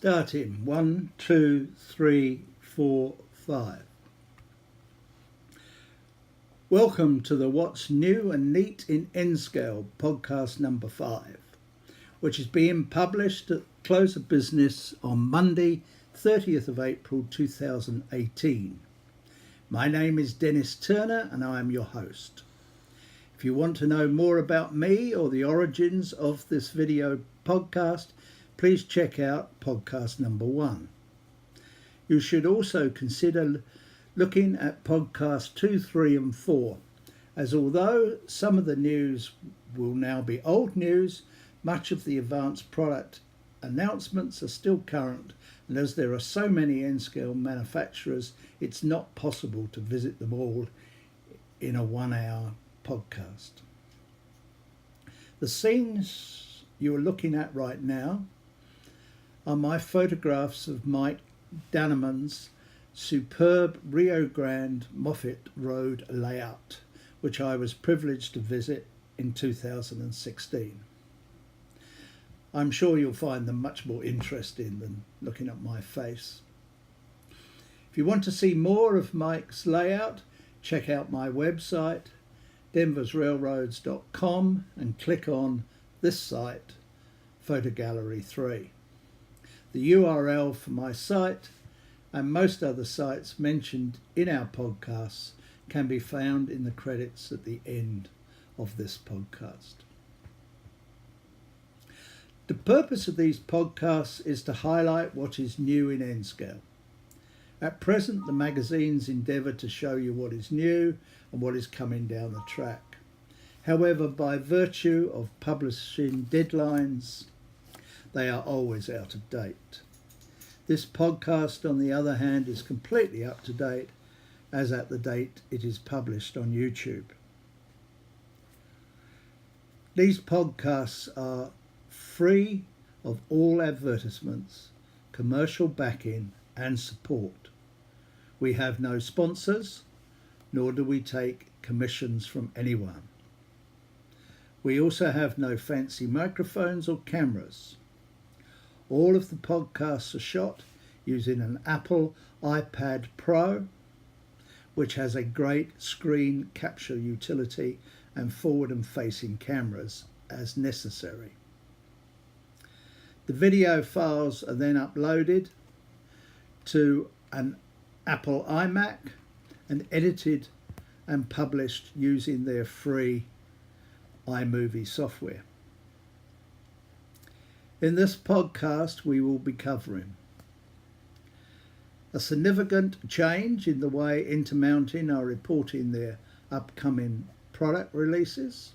Starting 1, 2, 3, 4, 5. Welcome to the What's New and Neat in N-Scale podcast number 5, which is being published at close of business on Monday, 30th of April 2018. My name is Dennis Turner and I am your host. If you want to know more about me or the origins of this video podcast, please check out podcast number 1. You should also consider looking at podcast 2, 3 and 4, as although some of the news will now be old news, much of the advanced product announcements are still current, and as there are so many N-scale manufacturers, it's not possible to visit them all in a 1-hour podcast. The scenes you are looking at right now are my photographs of Mike Danneman's superb Rio Grande Moffett Road layout, which I was privileged to visit in 2016. I'm sure you'll find them much more interesting than looking at my face. If you want to see more of Mike's layout, check out my website, denversrailroads.com, and click on this site, Photo Gallery 3. The URL for my site and most other sites mentioned in our podcasts can be found in the credits at the end of this podcast. The purpose of these podcasts is to highlight what is new in N-scale. At present, the magazines endeavour to show you what is new and what is coming down the track. However, by virtue of publishing deadlines, they are always out of date. This podcast, on the other hand, is completely up to date as at the date it is published on YouTube. These podcasts are free of all advertisements, commercial backing and support. We have no sponsors, nor do we take commissions from anyone. We also have no fancy microphones or cameras. All of the podcasts are shot using an Apple iPad Pro, which has a great screen capture utility and forward and facing cameras as necessary. The video files are then uploaded to an Apple iMac and edited and published using their free iMovie software. In this podcast, we will be covering a significant change in the way Intermountain are reporting their upcoming product releases,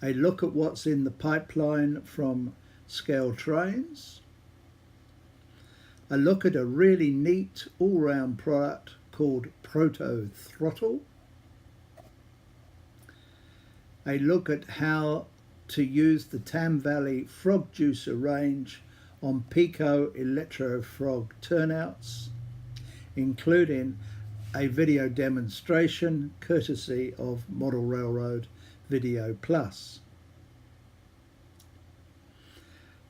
a look at what's in the pipeline from Scale Trains, a look at a really neat all-round product called ProtoThrottle, a look at how to use the Tam Valley frog juicer range on Peco Electrofrog turnouts, including a video demonstration courtesy of Model Railroad Video Plus.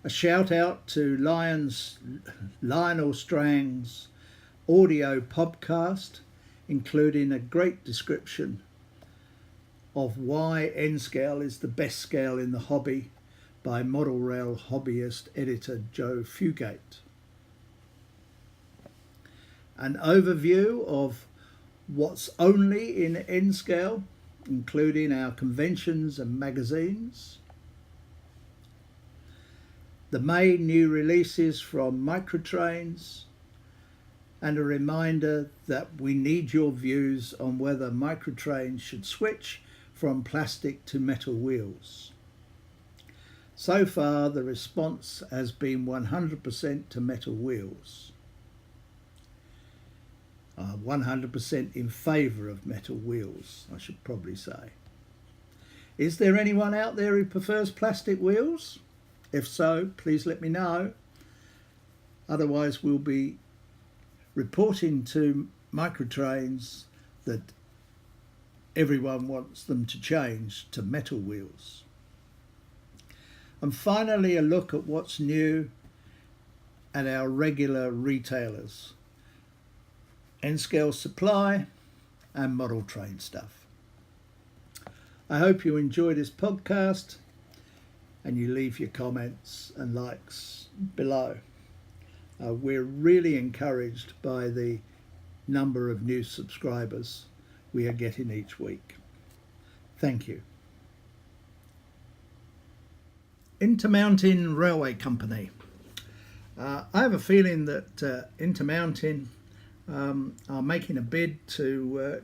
A shout out to Lionel Strang's audio podcast, including a great description of why N-scale is the best scale in the hobby by Model Rail Hobbyist editor Joe Fugate. An overview of what's only in N-scale, including our conventions and magazines. The May new releases from Microtrains, and a reminder that we need your views on whether Microtrains should switch from plastic to metal wheels. So far, the response has been 100% to metal wheels. 100% in favour of metal wheels, I should probably say. Is there anyone out there who prefers plastic wheels? If so, please let me know. Otherwise, we'll be reporting to Microtrains that everyone wants them to change to metal wheels. And finally, a look at what's new at our regular retailers, N-Scale Supply and Model Train Stuff. I hope you enjoy this podcast and you leave your comments and likes below. We're really encouraged by the number of new subscribers we are getting each week. Thank you. Intermountain Railway Company. I have a feeling that Intermountain are making a bid to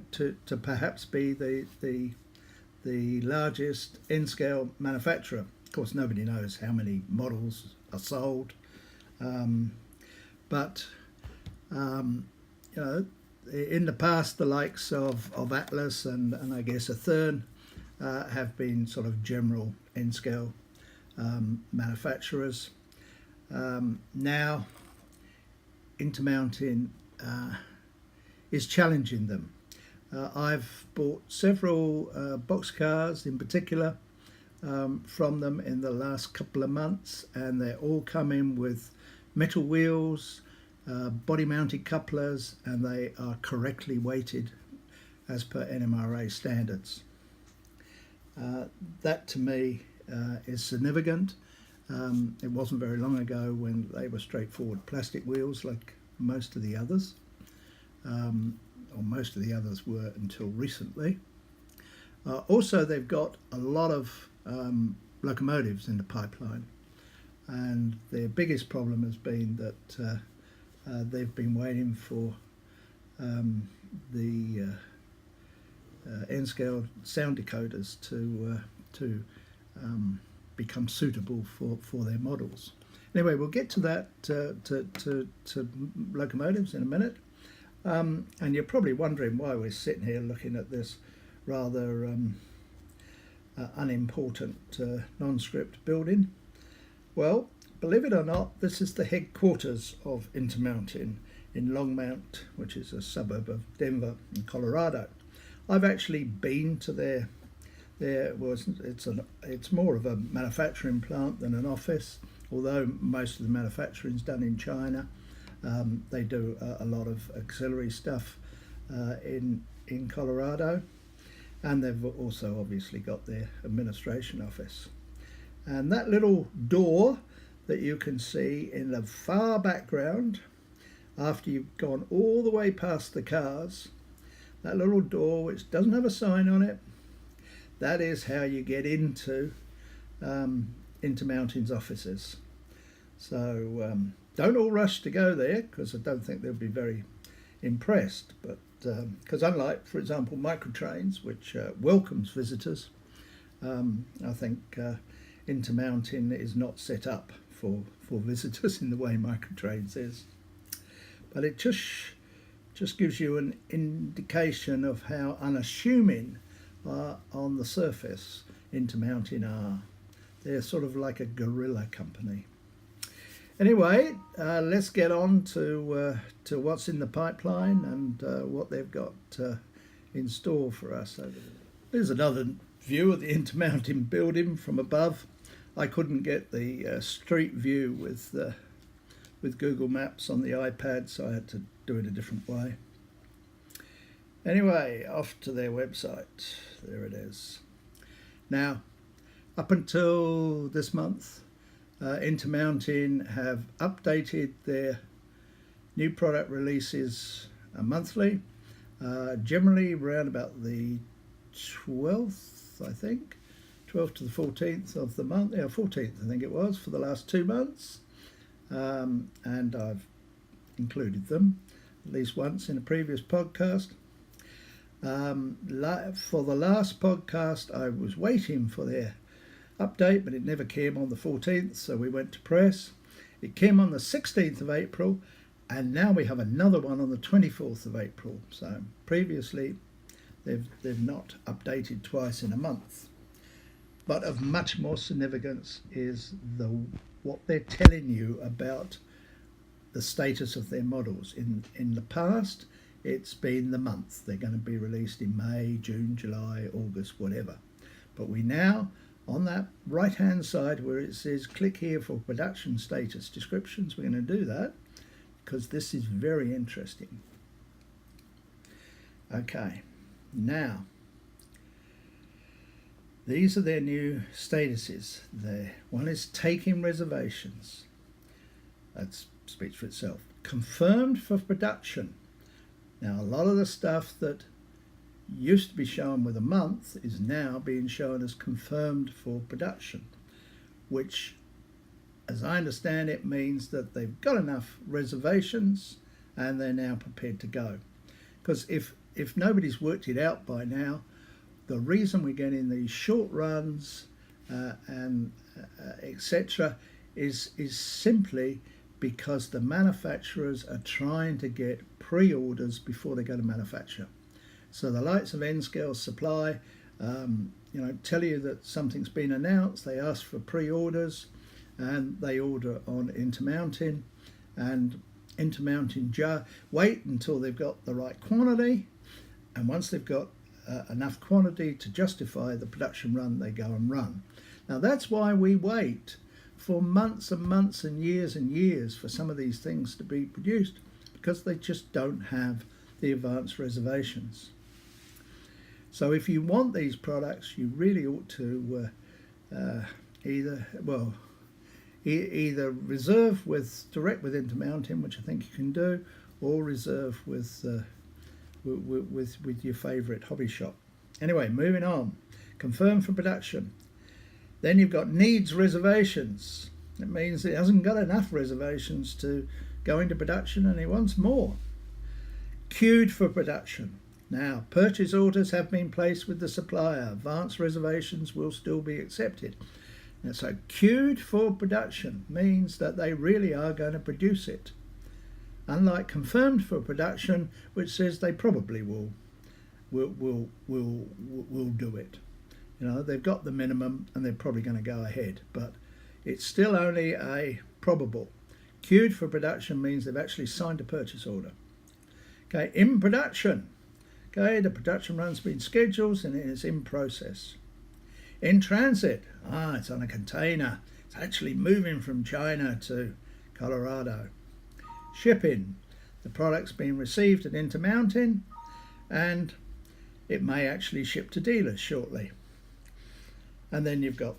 perhaps be the largest N-scale manufacturer. Of course, nobody knows how many models are sold, but you know, in the past, the likes of Atlas and I guess a Thurn have been sort of general N-scale manufacturers. Now Intermountain is challenging them. I've bought several boxcars in particular from them in the last couple of months, and they're all coming with metal wheels, body mounted couplers, and they are correctly weighted as per NMRA standards. That to me is significant. It wasn't very long ago when they were straightforward plastic wheels like most of the others, or most of the others were until recently. Also, they've got a lot of locomotives in the pipeline, and their biggest problem has been that they've been waiting for the N-scale sound decoders to become suitable for their models. Anyway, we'll get to that to locomotives in a minute, and you're probably wondering why we're sitting here looking at this rather unimportant non-script building. Well, believe it or not, this is the headquarters of Intermountain in Longmont, which is a suburb of Denver in Colorado. I've actually been to their it's more of a manufacturing plant than an office, although most of the manufacturing is done in China. They do a lot of auxiliary stuff in Colorado, and they've also obviously got their administration office. And that little door that you can see in the far background, after you've gone all the way past the cars, that little door which doesn't have a sign on it, that is how you get into Intermountain's offices. So don't all rush to go there, because I don't think they'll be very impressed. But because unlike, for example, Microtrains, which welcomes visitors, I think Intermountain is not set up for visitors in the way Microtrains is. But it just gives you an indication of how unassuming on the surface Intermountain are. They're sort of like a guerrilla company. Anyway, let's get on to what's in the pipeline and what they've got in store for us over there. There's another view of the Intermountain building from above. I couldn't get the street view with Google Maps on the iPad, so I had to do it a different way. Anyway, off to their website. There it is. Now, up until this month, Intermountain have updated their new product releases monthly, generally around about the 12th, I think, 12th to the 14th of the month, 14th I think it was, for the last 2 months, and I've included them at least once in a previous podcast. For the last podcast, I was waiting for their update, but it never came on the 14th, so we went to press. It came on the 16th of April, and now we have another one on the 24th of April. So previously, they've not updated twice in a month. But of much more significance is what they're telling you about the status of their models. In the past, it's been the month. They're going to be released in May, June, July, August, whatever. But we now on that right hand side where it says click here for production status descriptions. We're going to do that because this is very interesting. Okay, now these are their new statuses. One is taking reservations. That speaks for itself. Confirmed for production. Now a lot of the stuff that used to be shown with a month is now being shown as confirmed for production, which, as I understand it, means that they've got enough reservations and they're now prepared to go. Because if nobody's worked it out by now, the reason we're getting these short runs and etc. is simply because the manufacturers are trying to get pre-orders before they go to manufacture. So the likes of N-Scale Supply, tell you that something's been announced. They ask for pre-orders, and they order on Intermountain, and Intermountain wait until they've got the right quantity, and once they've got enough quantity to justify the production run, they go and run. Now that's why we wait for months and months and years for some of these things to be produced, because they just don't have the advanced reservations. So if you want these products, you really ought to either reserve direct with Intermountain, which I think you can do, or reserve with your favourite hobby shop. Anyway, moving on. Confirmed for production. Then you've got needs reservations. It means it hasn't got enough reservations to go into production and it wants more. Queued for production. Now, purchase orders have been placed with the supplier. Advanced reservations will still be accepted. Now, so queued for production means that they really are going to produce it. Unlike confirmed for production, which says they probably will do it. They've got the minimum and they're probably going to go ahead, but it's still only a probable. Queued for production means they've actually signed a purchase order. Okay, in production. Okay, the production run's been scheduled and it is in process. In transit. It's on a container. It's actually moving from China to Colorado. Shipping. The product's been received at Intermountain and it may actually ship to dealers shortly. And then you've got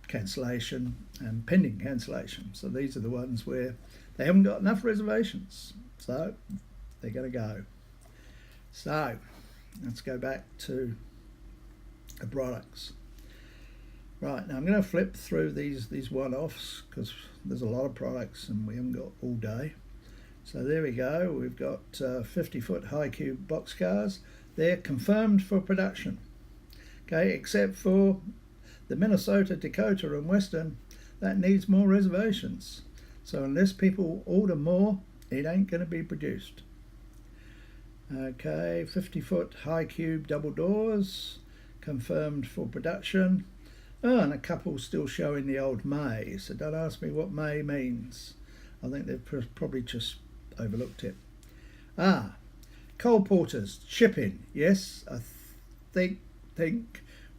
cancellation and pending cancellation. So these are the ones where they haven't got enough reservations. So they're going to go. So let's go back to the products. Right, now I'm going to flip through these one-offs because there's a lot of products and we haven't got all day. So there we go. We've got 50-foot high cube boxcars. They're confirmed for production. Okay, except for the Minnesota, Dakota and Western, that needs more reservations. So unless people order more, it ain't going to be produced. Okay, 50-foot high cube double doors, confirmed for production. Oh, and a couple still showing the old May, so don't ask me what May means. I think they've probably just overlooked it. Coal porters, shipping. Yes, I think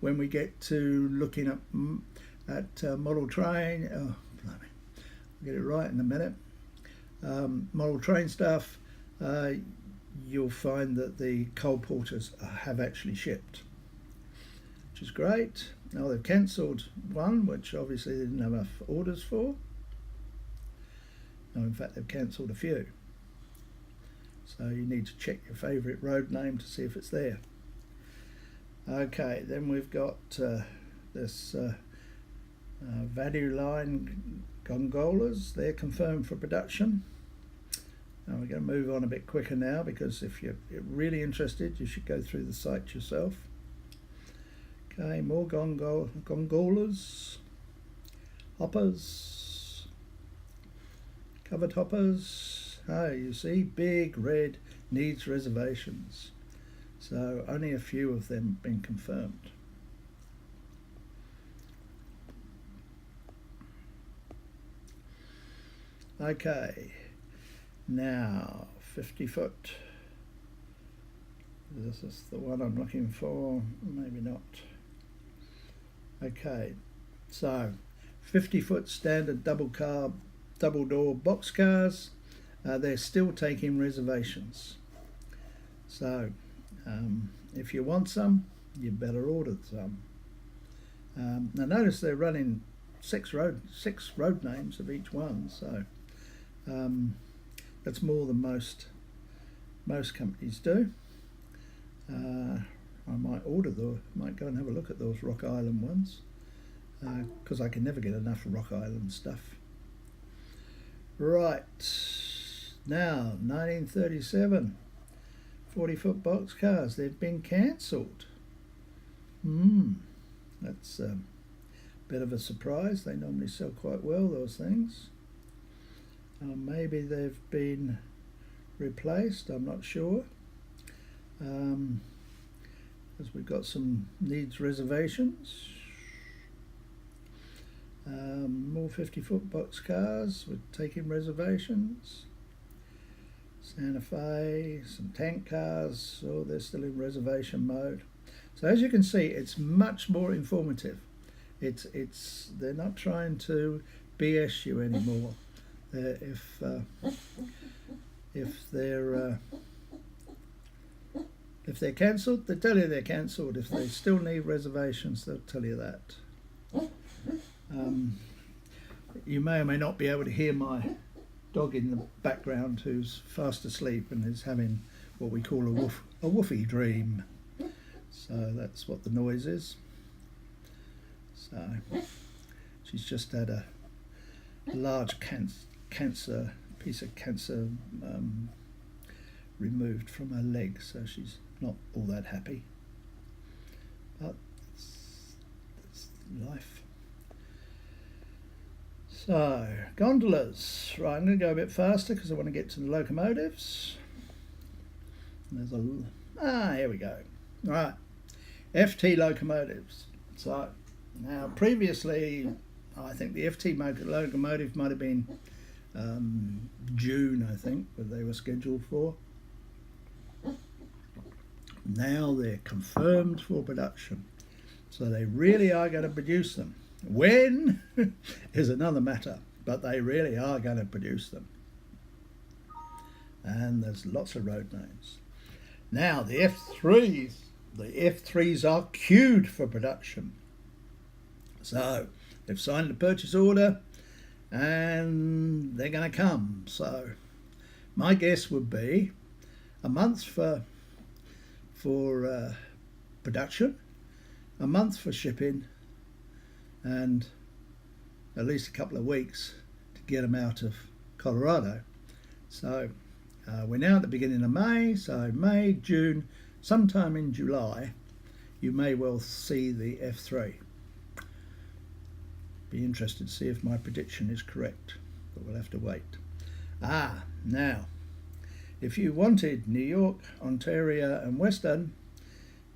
when we get to looking at model train, I'll get it right in a minute. Model train stuff, you'll find that the coal porters have actually shipped, which is great. Now they've cancelled one, which obviously they didn't have enough orders for. No, in fact they've cancelled a few. So you need to check your favourite road name to see if it's there. Okay, then we've got this value line gondolas. They're confirmed for production. Now we're going to move on a bit quicker now because if you're really interested, you should go through the site yourself. Okay, more gondolas, hoppers, covered hoppers. You see, big red needs reservations. So only a few of them have been confirmed. Okay, now 50-foot. This is the one I'm looking for, maybe not. Okay, so 50-foot standard double door boxcars, they're still taking reservations. So if you want some, you better order some. Now notice they're running six road names of each one, so that's more than most companies do. I might might go and have a look at those Rock Island ones, because I can never get enough Rock Island stuff. Right, now 1937 40-foot boxcars, they've been cancelled. That's a bit of a surprise. They normally sell quite well, those things. Maybe they've been replaced, I'm not sure. Because we've got some needs reservations. More 50-foot boxcars, we're taking reservations. Santa Fe, some tank cars, oh, they're still in reservation mode. So as you can see, it's much more informative. They're not trying to BS you anymore. If they're cancelled, they tell you they're cancelled. If they still need reservations, they'll tell you that. You may or may not be able to hear my dog in the background, who's fast asleep and is having what we call a woofy dream. So that's what the noise is. So she's just had a large piece of cancer removed from her leg, so she's not all that happy. But it's life. So, gondolas. Right, I'm going to go a bit faster because I want to get to the locomotives. There's here we go. Right, FT locomotives. So, now previously, I think the FT locomotive might have been June, I think, that they were scheduled for. Now they're confirmed for production. So they really are going to produce them. When is another matter, but they really are going to produce them. And there's lots of road names. Now the F3s are queued for production. So they've signed the purchase order and they're going to come. So my guess would be a month for production, a month for shipping, and at least a couple of weeks to get them out of Colorado. So we're now at the beginning of May, so May, June, sometime in July, you may well see the F3. Be interested to see if my prediction is correct, but we'll have to wait. Now, if you wanted New York, Ontario and Western,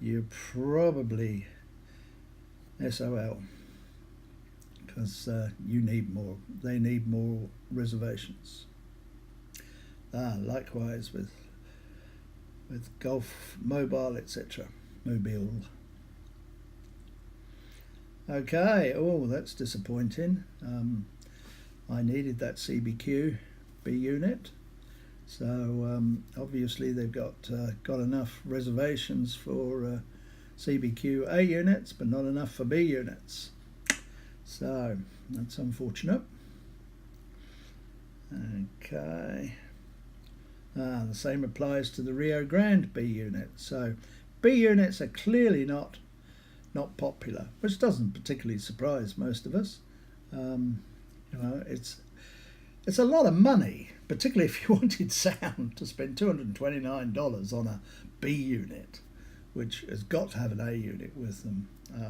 you probably SOL, because you need more. They need more reservations. Likewise with Gulf Mobile, etc. Mobile. Okay, oh, that's disappointing. I needed that CBQ B unit. So obviously they've got enough reservations for CBQ A units, but not enough for B units. So that's unfortunate. Okay. The same applies to the Rio Grande B unit. So B units are clearly not popular, which doesn't particularly surprise most of us. It's a lot of money, particularly if you wanted sound, to spend $229 on a B unit, which has got to have an A unit with them.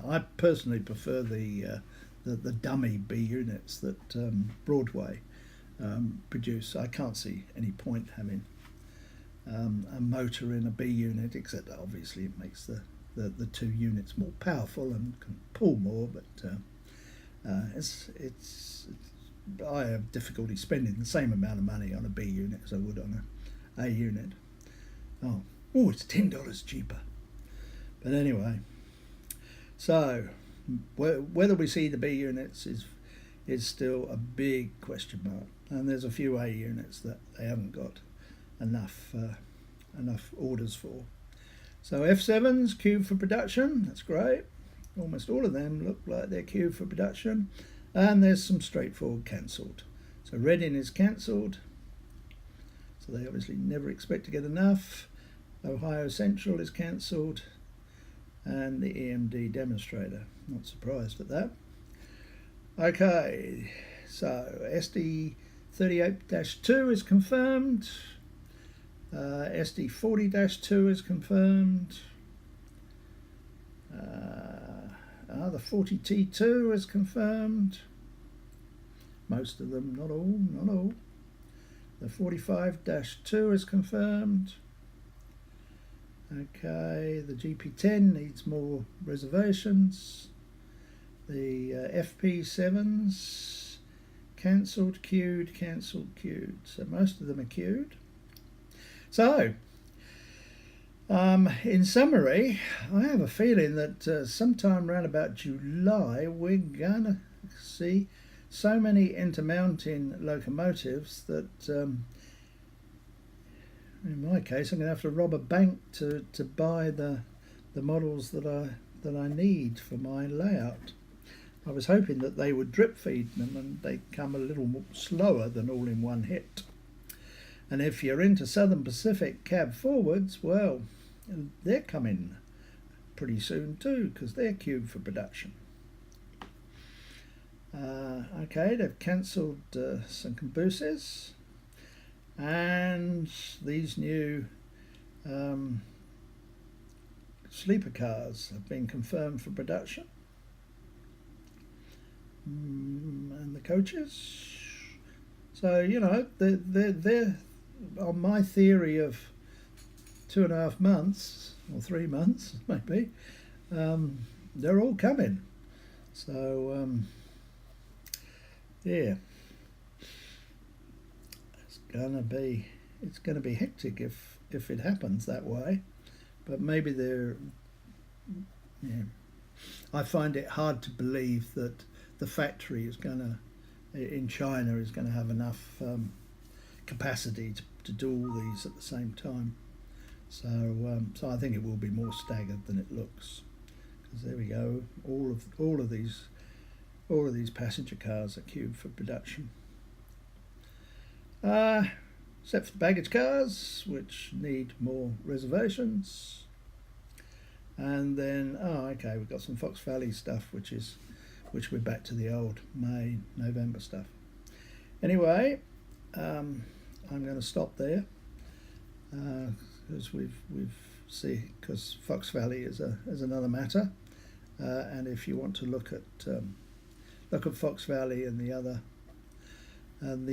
I personally prefer the dummy B units that Broadway produce. I can't see any point having a motor in a B unit, except that obviously it makes the two units more powerful and can pull more, but I have difficulty spending the same amount of money on a B unit as I would on a unit. Oh, it's $10 cheaper. But anyway, so whether we see the B units is still a big question mark, and there's a few A units that they haven't got enough orders for. So F7's queued for production. That's great. Almost all of them look like they're queued for production, and there's some straightforward cancelled. So Reading is cancelled, so they obviously never expect to get enough. Ohio Central is cancelled, and the EMD demonstrator. Not surprised at that. Okay, so SD38-2 is confirmed. SD40-2 is confirmed. The 40T2 is confirmed. Most of them, not all. The 45-2 is confirmed. Okay, the GP10 needs more reservations. The FP7s cancelled, queued. So most of them are queued. So, in summary, I have a feeling that sometime around about July we're gonna see so many Intermountain locomotives that in my case I'm going to have to rob a bank to buy the models that I need for my layout. I was hoping that they would drip feed them and they come a little more slower than all in one hit. And if you're into Southern Pacific cab forwards, well, they're coming pretty soon too, because they're queued for production. Okay, they've cancelled some cabooses, and these new sleeper cars have been confirmed for production, and the coaches. So you know they're on my theory of 2.5 months or 3 months maybe. They're all coming. So yeah, it's gonna be hectic if it happens that way. But maybe I find it hard to believe that the factory in China is gonna have enough capacity to do all these at the same time. So I think it will be more staggered than it looks. Because there we go, all of these passenger cars are queued for production. Except for the baggage cars, which need more reservations. And then, okay, we've got some Fox Valley stuff, which we're back to the old May, November stuff. Anyway, I'm going to stop there because because Fox Valley is another matter, and if you want to look at Fox Valley and the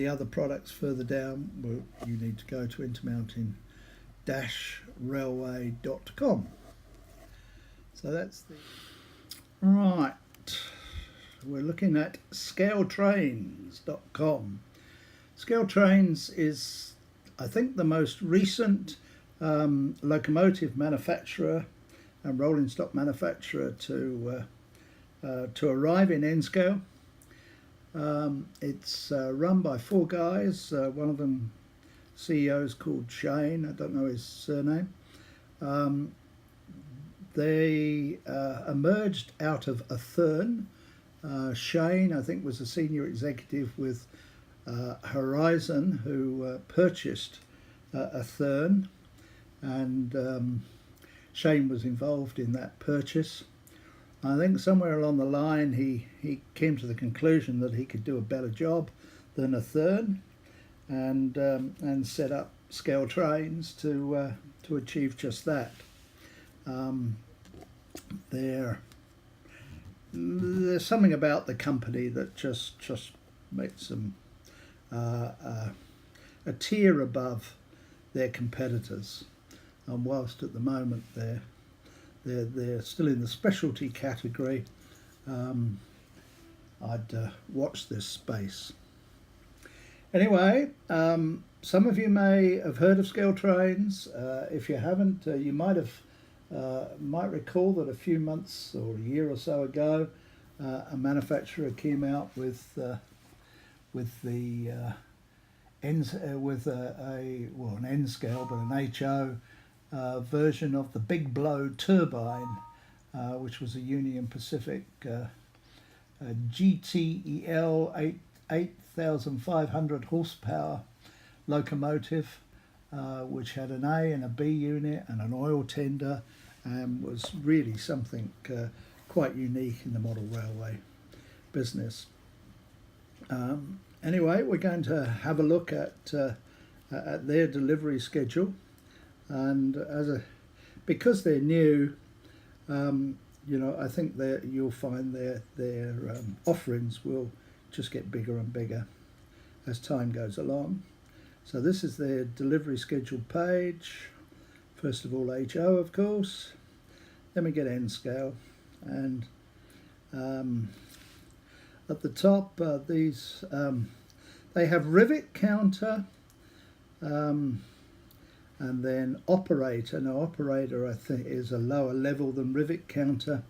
other products further down, well, you need to go to intermountain-railway.com. So that's the right. We're looking at scaletrains.com. Scale Trains is, I think, the most recent locomotive manufacturer and rolling stock manufacturer to arrive in N-scale. It's run by 4 guys. One of them, CEO, is called Shane. I don't know his surname. They emerged out of a Thurn. Shane, I think, was a senior executive with Horizon, who purchased a Thurn, and Shane was involved in that purchase. I think somewhere along the line he came to the conclusion that he could do a better job than a Thurn, and set up Scale Trains to achieve just that. There's something about the company that just makes them a tier above their competitors, and whilst at the moment they're still in the specialty category, I'd watch this space. Anyway, some of you may have heard of Scale Trains. If you haven't, you might have might recall that a few months or a year or so ago, a manufacturer came out with the an N scale, but an HO version of the Big Blow turbine, which was a Union Pacific GTEL 8,500 horsepower locomotive, which had an A and a B unit and an oil tender, and was really something quite unique in the model railway business. Anyway, we're going to have a look at their delivery schedule, and because they're new, I think that you'll find their offerings will just get bigger and bigger as time goes along. So this is their delivery schedule page. First of all, HO, of course. Then we get N scale, and at the top, these they have rivet counter, and then operator. Now, operator, I think, is a lower level than rivet counter,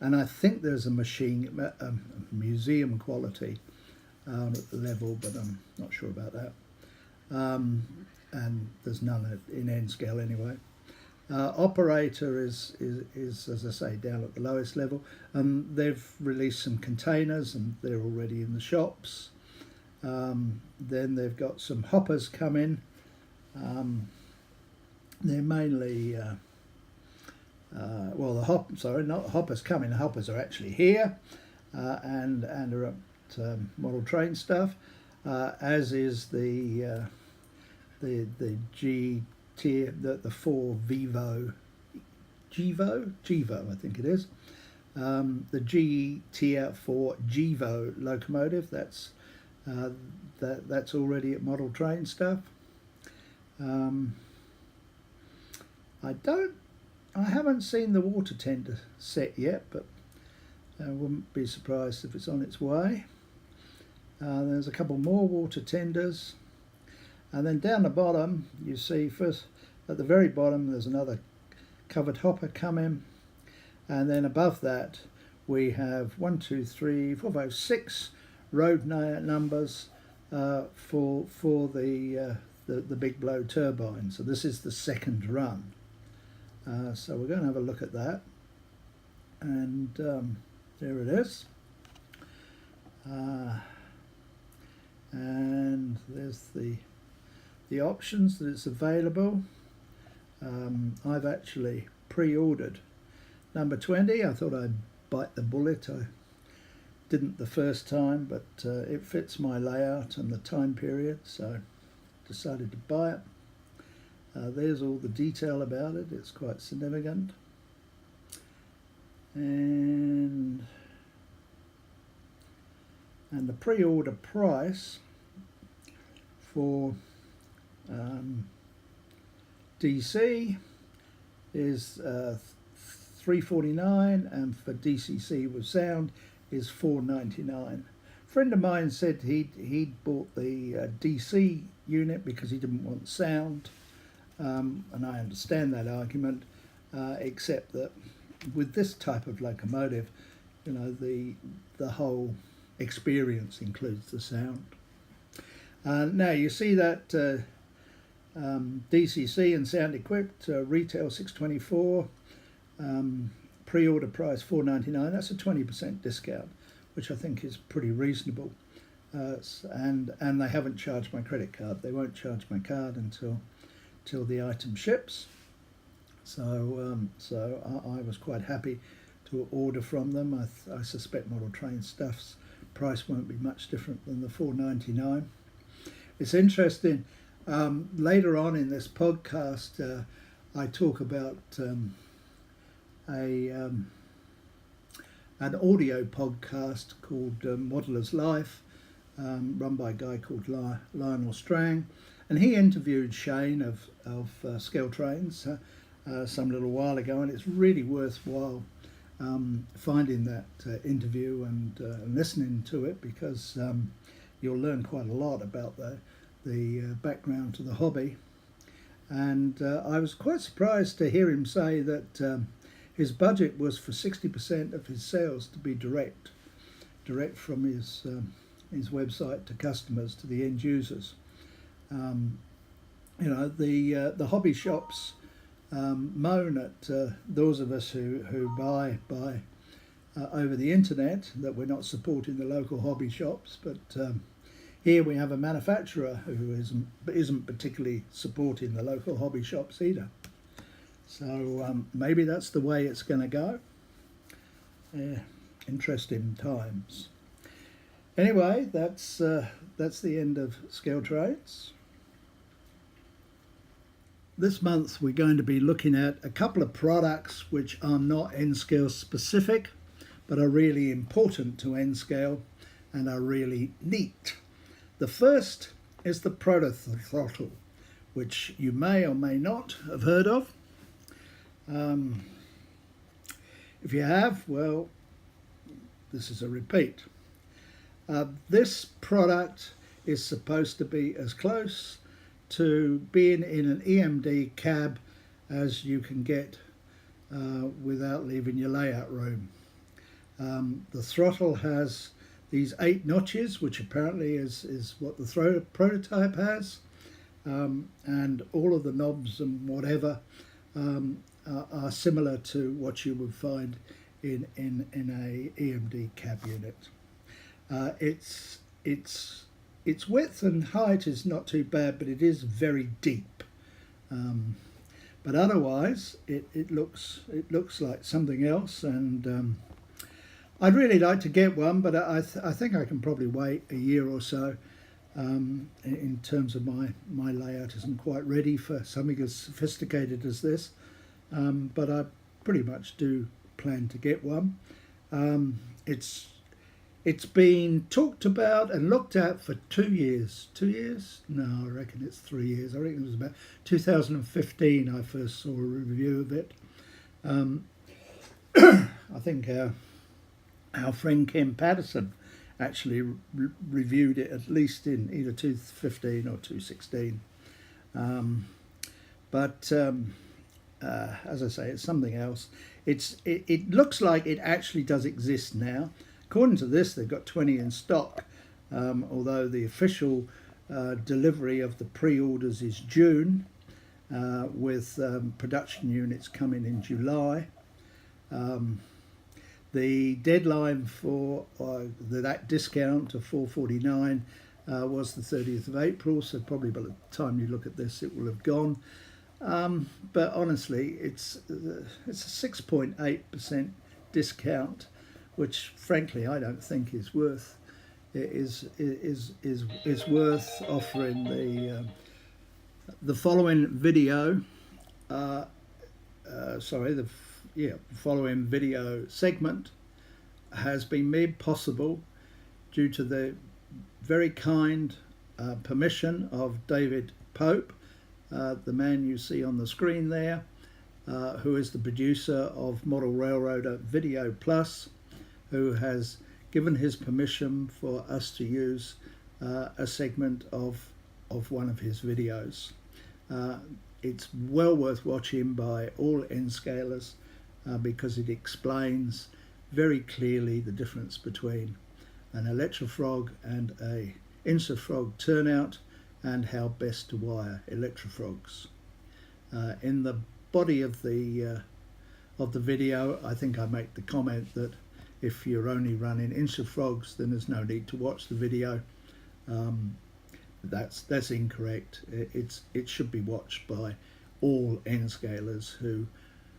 and I think there's a museum quality at the level, but I'm not sure about that. And there's none in N scale anyway. Operator is, as I say, down at the lowest level. They've released some containers, and they're already in the shops. Then they've got some hoppers come in. They're mainly not hoppers coming. Hoppers are actually here, and are at model train stuff, as is the G tier, the 4 Gevo, I think it is. The G tier 4 Gevo locomotive. That's already at model train stuff. I haven't seen the water tender set yet, but I wouldn't be surprised if it's on its way. There's a couple more water tenders, and then down the bottom you see, first at the very bottom, there's another covered hopper coming, and then above that we have 1, 2, 3, 4, 5, 6 road numbers for the Big Blow turbine. So this is the second run. So we're going to have a look at that, and there it is. And there's the options that it's available. I've actually pre-ordered number 20. I thought I'd bite the bullet. I didn't the first time, but it fits my layout and the time period, so decided to buy it. There's all the detail about it. It's quite significant. And the pre-order price for DC is $349, and for DCC with sound is $499. A friend of mine said he'd bought the DC unit because he didn't want sound, and I understand that argument, except that with this type of locomotive, the whole experience includes the sound. Now you see that DCC and sound equipped, retail $624, pre-order price $499. That's a 20% discount, which I think is pretty reasonable. And they haven't charged my credit card. They won't charge my card until the item ships. So I was quite happy to order from them. I suspect model train stuff's price won't be much different than the $499. It's interesting. Later on in this podcast, I talk about an audio podcast called Modeller's Life, run by a guy called Lionel Strang, and he interviewed Shane of Scale Trains some little while ago, and it's really worthwhile finding that interview and listening to it, because you'll learn quite a lot about the background to the hobby. and I was quite surprised to hear him say that his budget was for 60% of his sales to be direct from his website to customers, to the end users. You know, the hobby shops moan at those of us who buy over the internet that we're not supporting the local hobby shops, but here we have a manufacturer who isn't particularly supporting the local hobby shops either. So maybe that's the way it's going to go. Interesting times. Anyway, that's the end of Scale Trades. This month we're going to be looking at a couple of products which are not N-Scale specific, but are really important to N-Scale and are really neat. The first is the ProtoThrottle, which you may or may not have heard of. If you have, well, this is a repeat. This product is supposed to be as close to being in an EMD cab as you can get without leaving your layout room. The throttle has these 8 notches, which apparently is what the prototype has, and all of the knobs and whatever are similar to what you would find in a EMD cab unit. Its width and height is not too bad, but it is very deep. But otherwise, it looks like something else, and I'd really like to get one, but I think I can probably wait a year or so. In terms of my layout isn't quite ready for something as sophisticated as this, but I pretty much do plan to get one. It's been talked about and looked at for 2 years. 2 years? No, I reckon it's 3 years. I reckon it was about 2015 I first saw a review of it. I think our friend Ken Patterson actually reviewed it at least in either 2015 or 2016. But as I say, it's something else. It looks like it actually does exist now. According to this, they've got 20 in stock, although the official delivery of the pre-orders is June, with production units coming in July. The deadline for that discount of $4.49 was the 30th of April, so probably by the time you look at this it will have gone. But honestly, it's a 6.8% discount, which frankly I don't think is worth worth offering. The following video, following video segment has been made possible due to the very kind permission of David Pope, the man you see on the screen there, who is the producer of Model Railroader Video Plus, who has given his permission for us to use a segment of one of his videos. It's well worth watching by all N-scalers because it explains very clearly the difference between an Electrofrog and a Interfrog turnout and how best to wire Electrofrogs. In the body of the video, I think I make the comment that if you're only running Interfrogs, then there's no need to watch the video. That's incorrect. It should be watched by all N-scalers who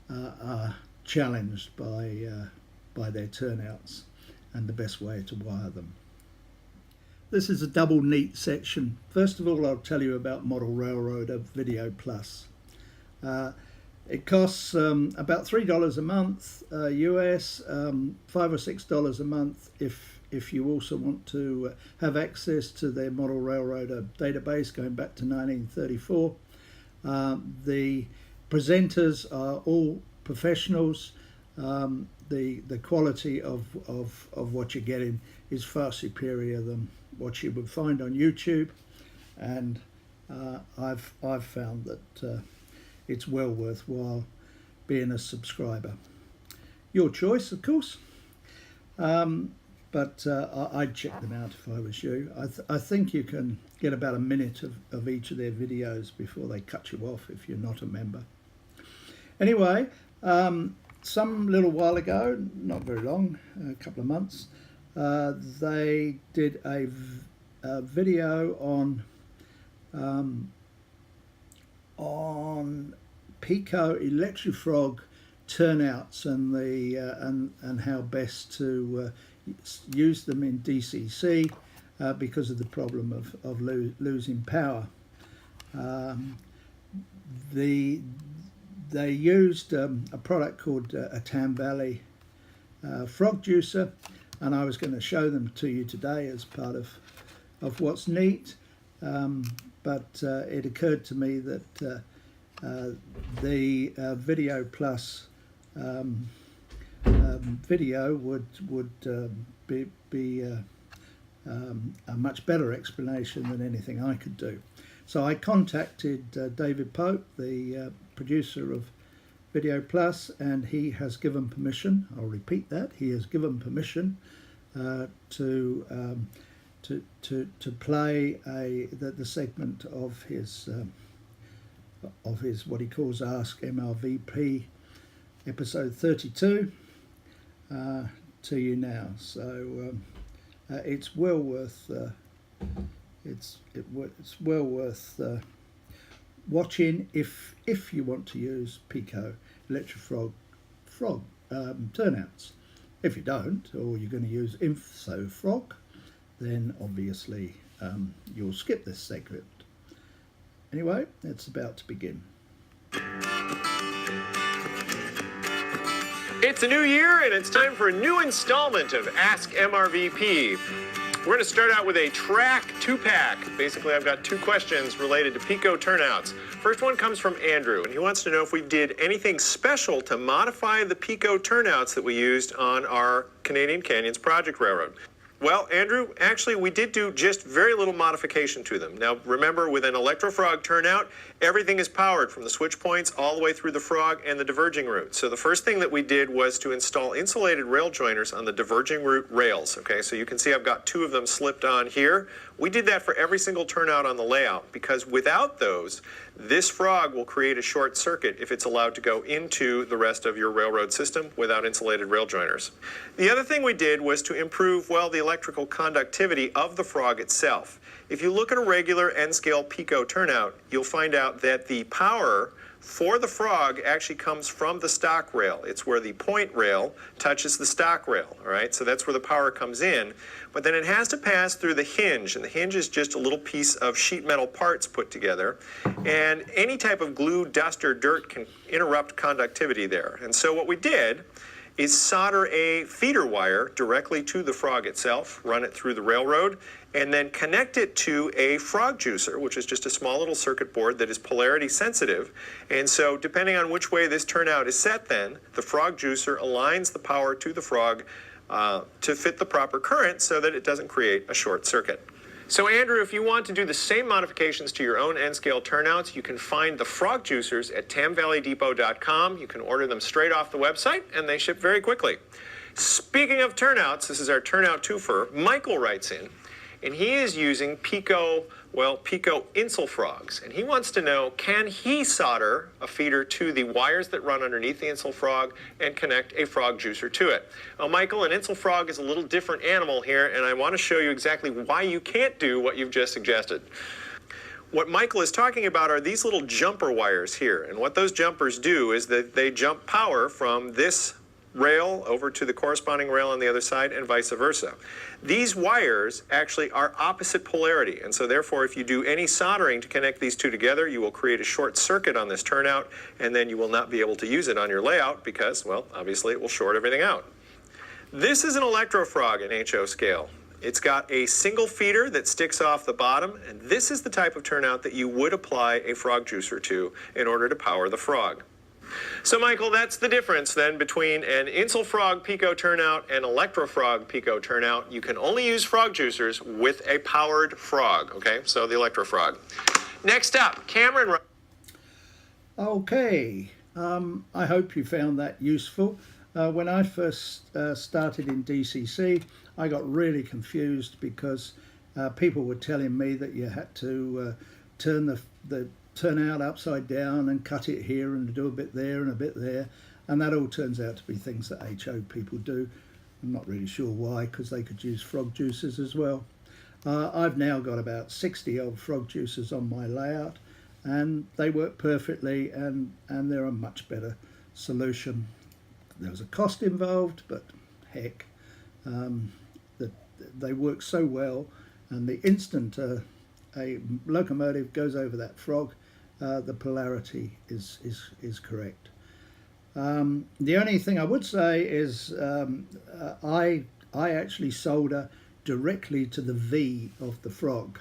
are challenged by their turnouts and the best way to wire them. This is a double neat section. First of all, I'll tell you about Model Railroader Video Plus. It costs about $3 a month US, $5 or $6 a month if you also want to have access to their Model Railroader database going back to 1934. The presenters are all professionals. The quality of what you're getting is far superior than what you would find on YouTube, and I've found that it's well worthwhile being a subscriber. Your choice, of course, but I'd check them out if I was you. I think you can get about a minute of each of their videos before they cut you off if you're not a member. Anyway, some little while ago, not very long, a couple of months, they did a video on Peco Electrofrog turnouts and the and how best to use them in DCC because of the problem of losing power. They used a product called a Tam Valley frog juicer, and I was going to show them to you today as part of what's neat, but it occurred to me that the Video Plus video would be a much better explanation than anything I could do. So I contacted David Pope, the producer of Video Plus, and he has given permission. I'll repeat that: he has given permission to play the segment of his what he calls Ask MRVP episode 32 to you now. So it's well worth it's well worth watching if you want to use Peco Electrofrog turnouts. If you don't, or you're going to use InfoFrog, then obviously you'll skip this segment. Anyway, it's about to begin. It's a new year, and it's time for a new installment of Ask MRVP. We're going to start out with a track 2-pack. Basically, I've got 2 questions related to Peco turnouts. First one comes from Andrew, and he wants to know if we did anything special to modify the Peco turnouts that we used on our Canadian Canyons Project Railroad. Well, Andrew, actually, we did do just very little modification to them. Now, remember, with an Electrofrog turnout, everything is powered from the switch points all the way through the frog and the diverging route. So the first thing that we did was to install insulated rail joiners on the diverging route rails. Okay, so you can see I've got 2 of them slipped on here. We did that for every single turnout on the layout, because without those, this frog will create a short circuit if it's allowed to go into the rest of your railroad system without insulated rail joiners. The other thing we did was to improve, well, the electrical conductivity of the frog itself. If you look at a regular N-scale Peco turnout, you'll find out that the power for the frog actually comes from the stock rail. It's where the point rail touches the stock rail, all right? So that's where the power comes in. But then it has to pass through the hinge, and the hinge is just a little piece of sheet metal parts put together. And any type of glue, dust, or dirt can interrupt conductivity there. And so what we did is solder a feeder wire directly to the frog itself, run it through the railroad, and then connect it to a frog juicer, which is just a small little circuit board that is polarity sensitive. And so depending on which way this turnout is set, then the frog juicer aligns the power to the frog to fit the proper current so that it doesn't create a short circuit. So Andrew, if you want to do the same modifications to your own N-scale turnouts, you can find the frog juicers at tamvalleydepot.com. You can order them straight off the website, and they ship very quickly. Speaking of turnouts, this is our turnout twofer. Michael writes in, and he is using Peco Electrofrogs, and he wants to know, can he solder a feeder to the wires that run underneath the Electrofrog and connect a frog juicer to it? Now, Michael, an Electrofrog is a little different animal here, and I want to show you exactly why you can't do what you've just suggested. What Michael is talking about are these little jumper wires here, and what those jumpers do is that they jump power from this rail over to the corresponding rail on the other side and vice versa. These wires actually are opposite polarity, and so therefore if you do any soldering to connect these two together, you will create a short circuit on this turnout, and then you will not be able to use it on your layout because, well, obviously it will short everything out. This is an Electrofrog in HO scale. It's got a single feeder that sticks off the bottom, and this is the type of turnout that you would apply a frog juicer to in order to power the frog. So Michael, that's the difference then between an Electrofrog Peco turnout and Electrofrog Peco turnout. You can only use frog juicers with a powered frog, okay? So the Electrofrog. Next up, Cameron. Okay, I hope you found that useful. When I first started in DCC, I got really confused because people were telling me that you had to turn the turnout upside down and cut it here and do a bit there and a bit there, and that all turns out to be things that HO people do. I'm not really sure why, because they could use frog juicers as well. I've now got about 60 odd frog juicers on my layout, and they work perfectly, and they're a much better solution. There's a cost involved, but heck, they work so well, and the instant a locomotive goes over that frog, the polarity is correct. The only thing I would say is I actually solder directly to the V of the frog,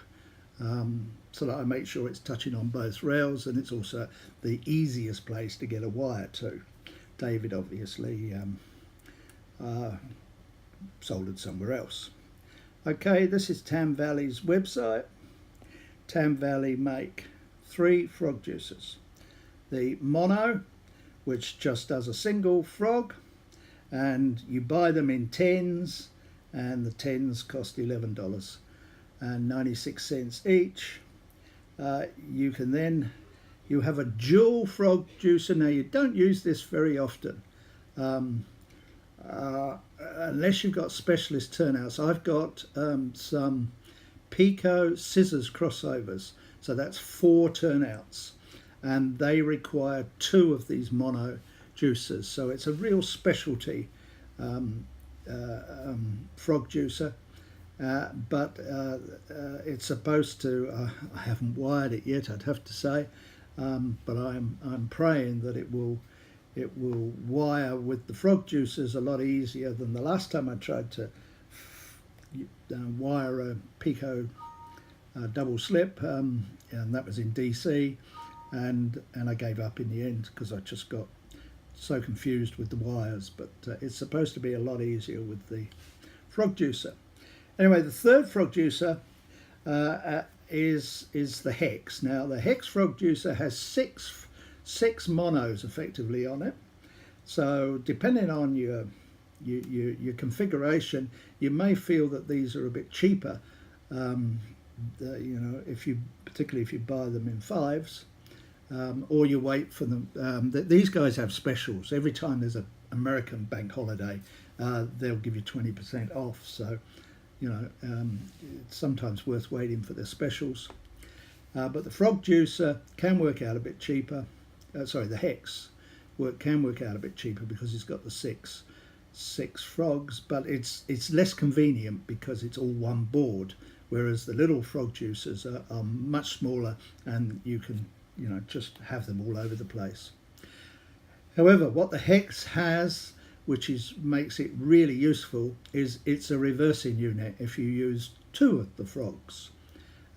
so that I make sure it's touching on both rails, and it's also the easiest place to get a wire to. David obviously soldered somewhere else. Okay, this is Tam Valley's website. Tam Valley make 3 frog juicers. The mono, which just does a single frog, and you buy them in 10s, and the 10s cost $11.96 each. You have a dual frog juicer. Now, you don't use this very often unless you've got specialist turnouts. I've got some Peco scissors crossovers, so that's 4 turnouts, and they require 2 of these mono juicers, so it's a real specialty frog juicer. But it's supposed to, I haven't wired it yet, I'd have to say, but I'm praying that it will wire with the frog juicers a lot easier than the last time I tried to wire a Peco double slip, and that was in DC, and I gave up in the end because I just got so confused with the wires. But it's supposed to be a lot easier with the frog juicer. Anyway, the third frog juicer is the Hex. Now, the Hex frog juicer has six monos effectively on it. So depending on your configuration, you may feel that these are a bit cheaper. Particularly if you buy them in 5s, or you wait for them. These guys have specials. Every time there's an American bank holiday, they'll give you 20% off. So, it's sometimes worth waiting for their specials. But the frog juicer can work out a bit cheaper. The Hex can work out a bit cheaper because it's got the six frogs, but it's less convenient because it's all one board, whereas the little frog juicers are much smaller, and you can just have them all over the place. However, what the Hex has, which makes it really useful, is it's a reversing unit if you use 2 of the frogs.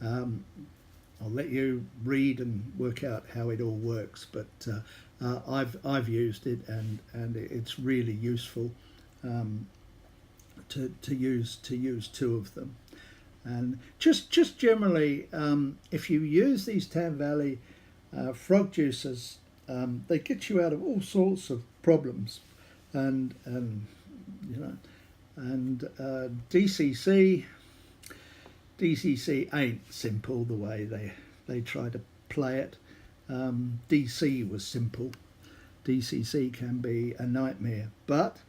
I'll let you read and work out how it all works, but I've used it, and it's really useful to use 2 of them. And just generally, if you use these Tam Valley frog juicers, they get you out of all sorts of problems, and DCC ain't simple the way they try to play it. DC was simple. DCC can be a nightmare, but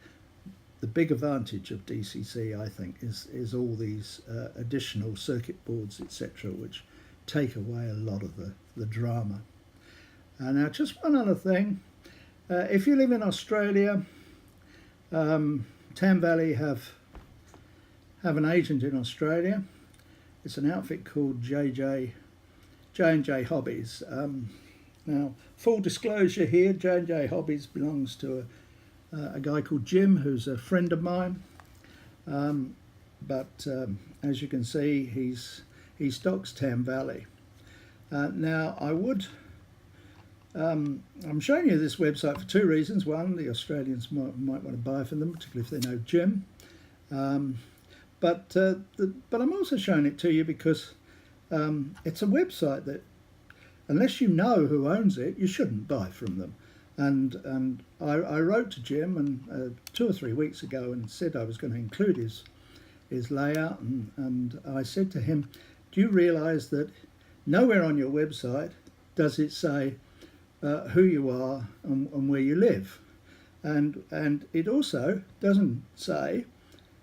the big advantage of DCC, I think, is all these additional circuit boards, etc., which take away a lot of the drama. Now, just one other thing. If you live in Australia, Tam Valley have an agent in Australia. It's an outfit called J&J Hobbies. Now, full disclosure here, J&J Hobbies belongs to a guy called Jim, who's a friend of mine. But as you can see, he stocks Tam Valley. Now, I'm showing you this website for 2 reasons. One, the Australians might want to buy from them, particularly if they know Jim. But I'm also showing it to you because it's a website that unless you know who owns it, you shouldn't buy from them. And I wrote to Jim and 2 or 3 weeks ago and said I was going to include his layout, and I said to him, do you realise that nowhere on your website does it say who you are and where you live, and it also doesn't say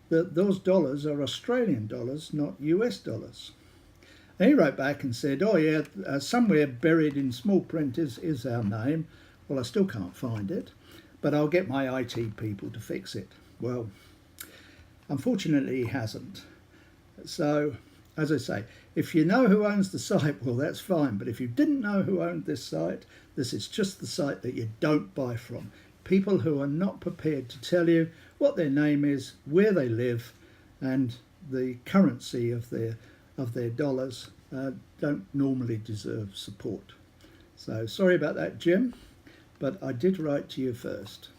that those dollars are Australian dollars, not US dollars. And he wrote back and said, oh yeah, somewhere buried in small print is our name. Well, I still can't find it, but I'll get my IT people to fix it. Well, unfortunately he hasn't. So, as I say, if you know who owns the site, well, that's fine. But if you didn't know who owned this site, this is just the site that you don't buy from. People who are not prepared to tell you what their name is, where they live, and the currency of their dollars don't normally deserve support. So sorry about that, Jim, but I did write to you first.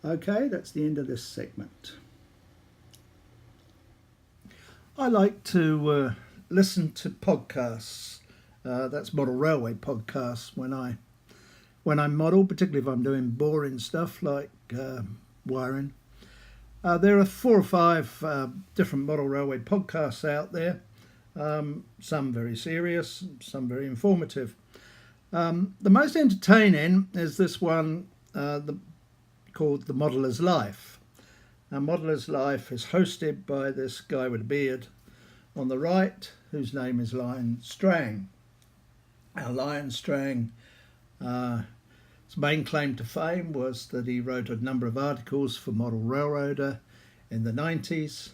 Okay, that's the end of this segment. I like to listen to podcasts. That's model railway podcasts when I model, particularly if I'm doing boring stuff like wiring. There are 4 or 5 different model railway podcasts out there. Some very serious, some very informative. The most entertaining is this one called The Modeller's Life. Now, Modeller's Life is hosted by this guy with a beard on the right, whose name is Lionel Strang. Now, Lionel Strang, his main claim to fame was that he wrote a number of articles for Model Railroader in the 90s,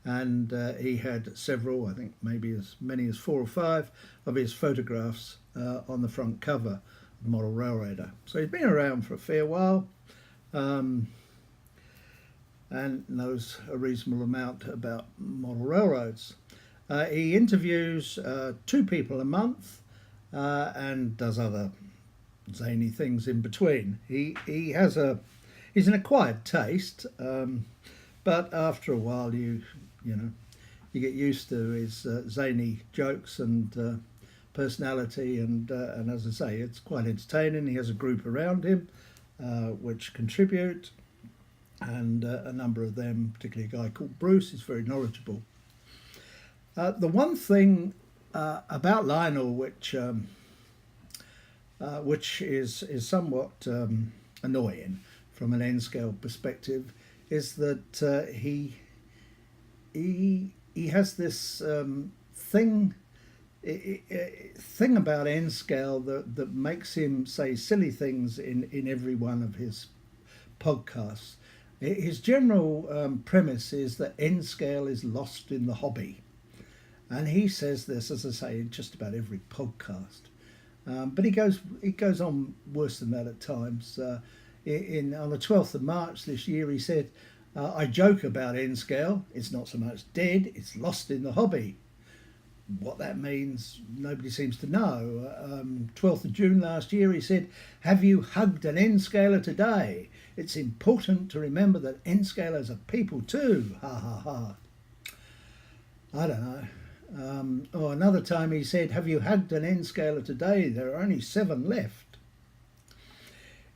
and he had several, I think maybe as many as 4 or 5 of his photographs on the front cover of Model Railroader. So he's been around for a fair while, and knows a reasonable amount about model railroads. He interviews 2 people a month and does other zany things in between. He's an acquired taste, but after a while you get used to his zany jokes and personality, and as I say, it's quite entertaining. He has a group around him which contribute, and a number of them, particularly a guy called Bruce, is very knowledgeable. The one thing about Lionel which is somewhat annoying from an N-scale perspective is that he has this thing about N-scale that makes him say silly things in every one of his podcasts. His general premise is that N-scale is lost in the hobby, and he says this, as I say, in just about every podcast. But he goes on worse than that at times. On the 12th of March this year, he said, I joke about N-scale. It's not so much dead, it's lost in the hobby. What that means, nobody seems to know. 12th of June last year, he said, have you hugged an N-scaler today? It's important to remember that N-scalers are people too. Ha ha ha. I don't know. Or another time he said, have you hugged an N-scaler today? There are only 7 left.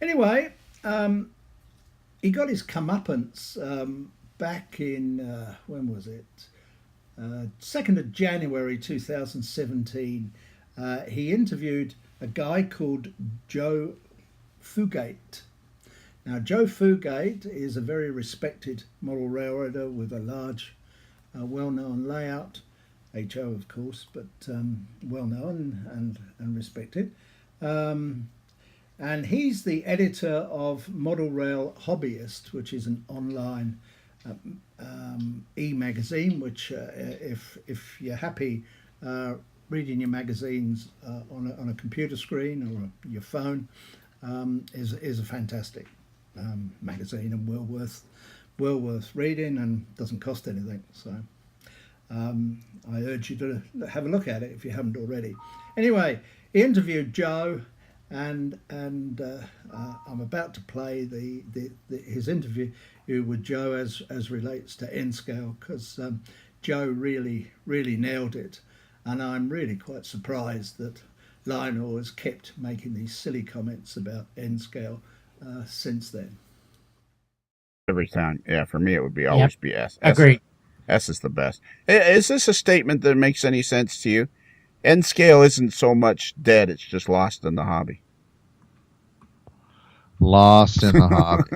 Anyway, he got his comeuppance back in, when was it? 2nd of January 2017. He interviewed a guy called Joe Fugate. Now, Joe Fugate is a very respected model railroader with a large, well-known layout. HO, of course, but well-known and respected. And he's the editor of Model Rail Hobbyist, which is an online e-magazine, which if you're happy reading your magazines on a computer screen or your phone, is a fantastic magazine and well worth reading, and doesn't cost anything. So I urge you to have a look at it if you haven't already. Anyway, he interviewed Joe, and I'm about to play his interview with Joe as relates to N-scale, because Joe really nailed it. And I'm really quite surprised that Lionel has kept making these silly comments about N scale since then. Every time. Yeah, for me it would be Yep. always be S. Agreed. S is the best. Is this a statement that makes any sense to you? N scale isn't so much dead, it's just lost in the hobby. Lost in the hobby.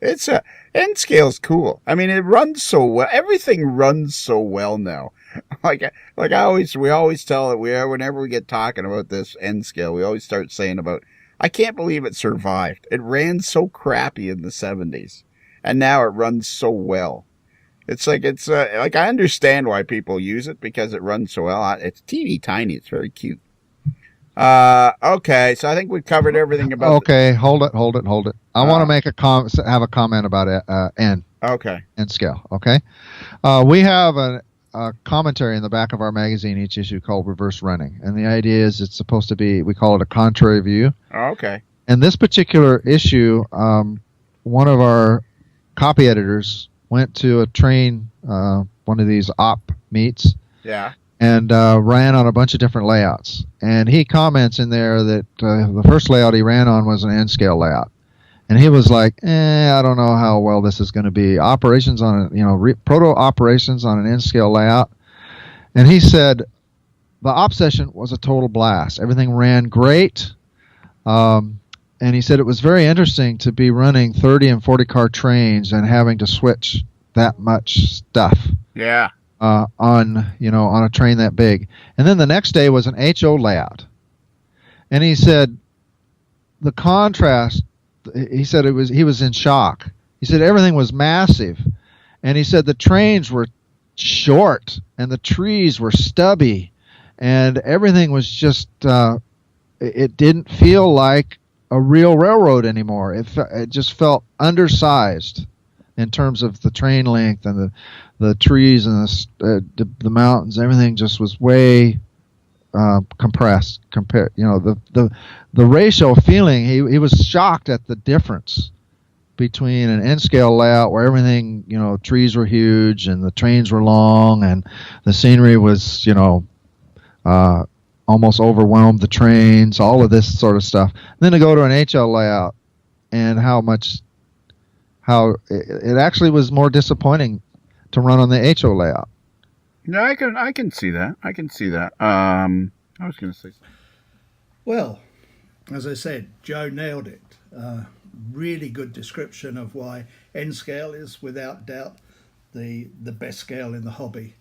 It's N scale's cool. I mean, it runs so well. Everything runs so well now. We always tell it. Whenever we get talking about this N scale, we always start saying about. I can't believe it survived. It ran so crappy in the 70s, and now it runs so well. It's like I understand why people use it because it runs so well. It's teeny tiny. It's very cute. Okay, so I think we've covered everything about. Okay, hold it. I want to make have a comment about N. Okay. N scale. Okay, we have a commentary in the back of our magazine each issue called Reverse Running, and the idea is it's supposed to be, we call it a contrary view. Okay. And this particular issue, one of our copy editors went to a train, one of these op meets. Yeah. And ran on a bunch of different layouts. And he comments in there that the first layout he ran on was an N-scale layout. And he was like, I don't know how well this is going to be. Operations on proto operations on an N-scale layout. And he said the op session was a total blast. Everything ran great. And he said it was very interesting to be running 30 and 40 car trains and having to switch that much stuff. Yeah. On a train that big. And then the next day was an HO layout. And he said the contrast, he said he was in shock. He said everything was massive. And he said the trains were short and the trees were stubby and everything was just it didn't feel like a real railroad anymore. It just felt undersized in terms of the train length and the trees and the mountains. Everything just was way compressed compared. The ratio feeling. He was shocked at the difference between an N-scale layout where everything, trees were huge and the trains were long and the scenery was, almost overwhelmed the trains. All of this sort of stuff. And then to go to an HL layout and how it actually was more disappointing to run on the HO layout. Yeah, I can see that. I was going to say something. Well, as I said, Joe nailed it. Really good description of why N scale is without doubt the best scale in the hobby.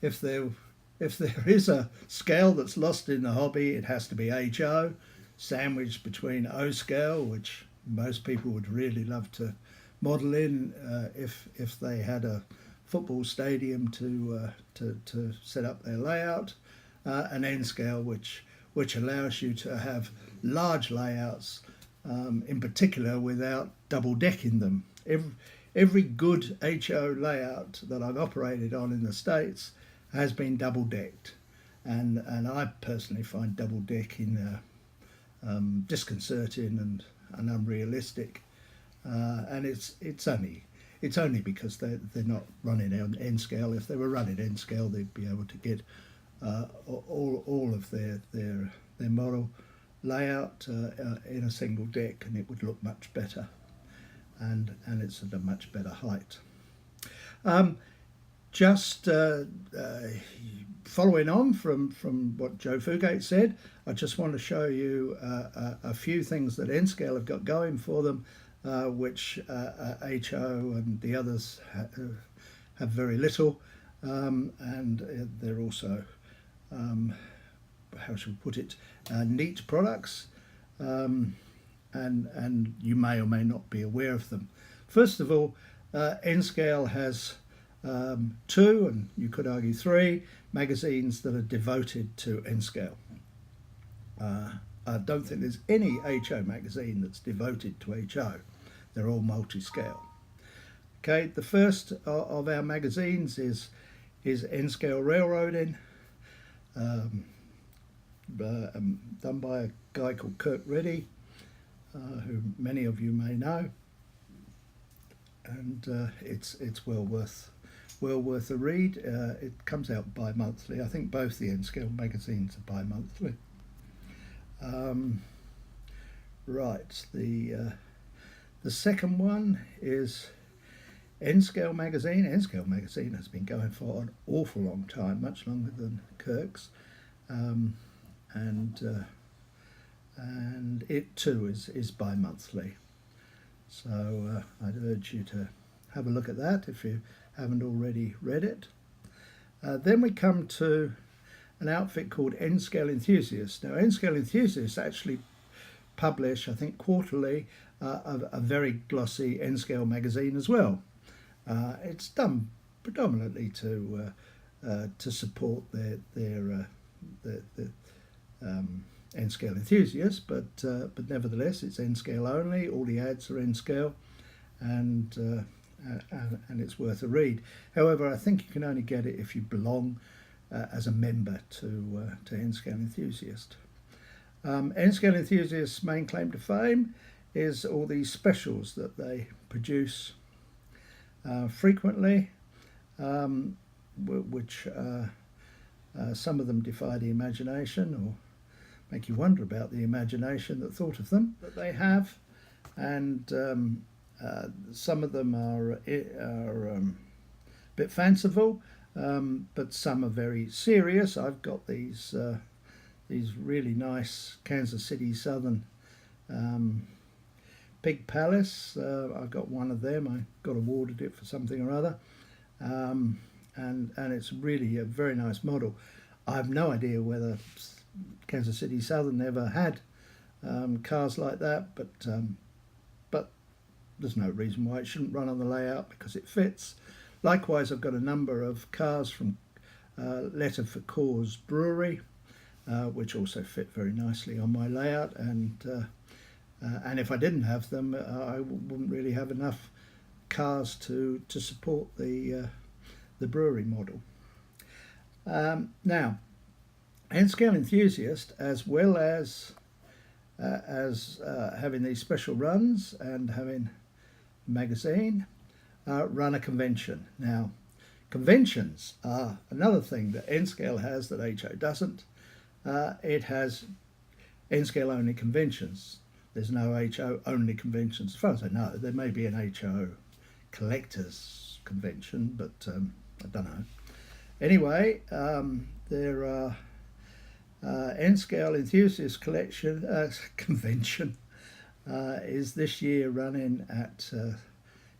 If there is a scale that's lost in the hobby, it has to be HO, sandwiched between O scale, which most people would really love to model in if they had a football stadium to set up their layout, an N scale which allows you to have large layouts, in particular without double decking them. Every good HO layout that I've operated on in the States has been double decked, and I personally find double decking disconcerting and unrealistic. And it's only because they're not running on N scale. If they were running N scale, they'd be able to get all of their model layout in a single deck, and it would look much better, and it's at a much better height. Just following on from what Joe Fugate said, I just want to show you a few things that N scale have got going for them, which HO and the others have very little, and they're also, how shall we put it, neat products, and you may or may not be aware of them. First of all, N scale has 2, and you could argue 3, magazines that are devoted to N scale. I don't think there's any HO magazine that's devoted to HO. They're all multi-scale. Okay, the first of our magazines is N-scale railroading, done by a guy called Kurt Reddy, who many of you may know, and it's well worth well worth a read. It comes out bi-monthly. I think both the N-Scale magazines are bi-monthly. Right, the second one is N-Scale magazine. N-Scale magazine has been going for an awful long time, much longer than Kirk's, and it too is bi-monthly. So I'd urge you to have a look at that if you haven't already read it. Then we come to an outfit called N-Scale Enthusiast. Now, N-Scale Enthusiasts actually publish, I think, quarterly, a very glossy N-Scale magazine as well. It's done predominantly to support their N-Scale enthusiasts, but nevertheless, it's N-Scale only. All the ads are N-Scale, and it's worth a read. However, I think you can only get it if you belong as a member to N-Scale Enthusiast. N-Scale Enthusiast's main claim to fame is all these specials that they produce frequently, which some of them defy the imagination or make you wonder about the imagination that thought of them, that they have, and some of them are a bit fanciful, but some are very serious. I've got these really nice Kansas City Southern Pig Palace. I got one of them. I got awarded it for something or other, and it's really a very nice model. I have no idea whether Kansas City Southern ever had cars like that, but there's no reason why it shouldn't run on the layout because it fits. Likewise, I've got a number of cars from Letter for Cause Brewery, which also fit very nicely on my layout, and if I didn't have them, I wouldn't really have enough cars to support the brewery model. Now, N-Scale Enthusiast, as well as having these special runs and having a magazine, run a convention. Now, conventions are another thing that N-Scale has that HO doesn't. It has N-Scale only conventions. There's no HO only conventions. As far as I know, there may be an HO collectors convention, but I don't know. Anyway, there are N-Scale Enthusiast convention is this year running at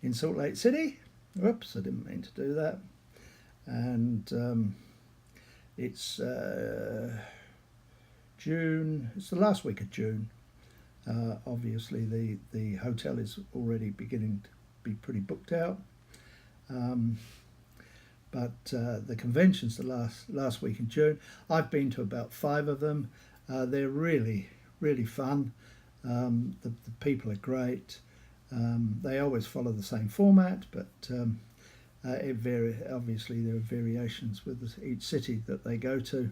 in Salt Lake City. Whoops, I didn't mean to do that. And it's June. It's the last week of June. Obviously, the hotel is already beginning to be pretty booked out. But the convention's the last week in June. I've been to about 5 of them. They're really, really fun. The people are great. They always follow the same format, but obviously there are variations with each city that they go to.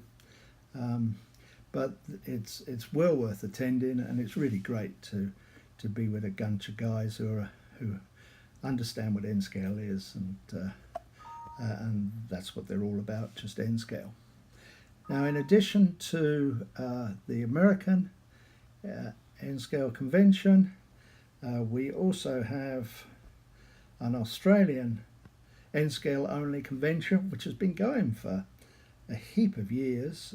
But it's well worth attending, and it's really great to be with a bunch of guys who understand what N-Scale is, and that's what they're all about, just N-Scale. Now, in addition to the American N-Scale convention, we also have an Australian N-Scale only convention, which has been going for a heap of years.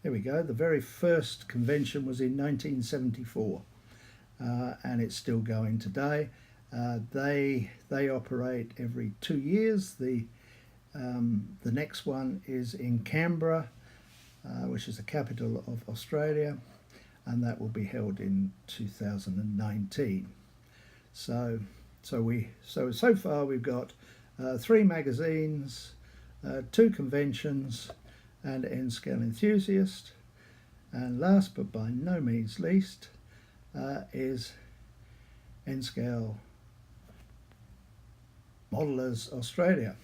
Here we go. The very first convention was in 1974, and it's still going today. They operate every 2 years. The next one is in Canberra, which is the capital of Australia, and that will be held in 2019. So far we've got 3 magazines, 2 conventions, and N-Scale Enthusiast, and last but by no means least is N-Scale Modelers Australia.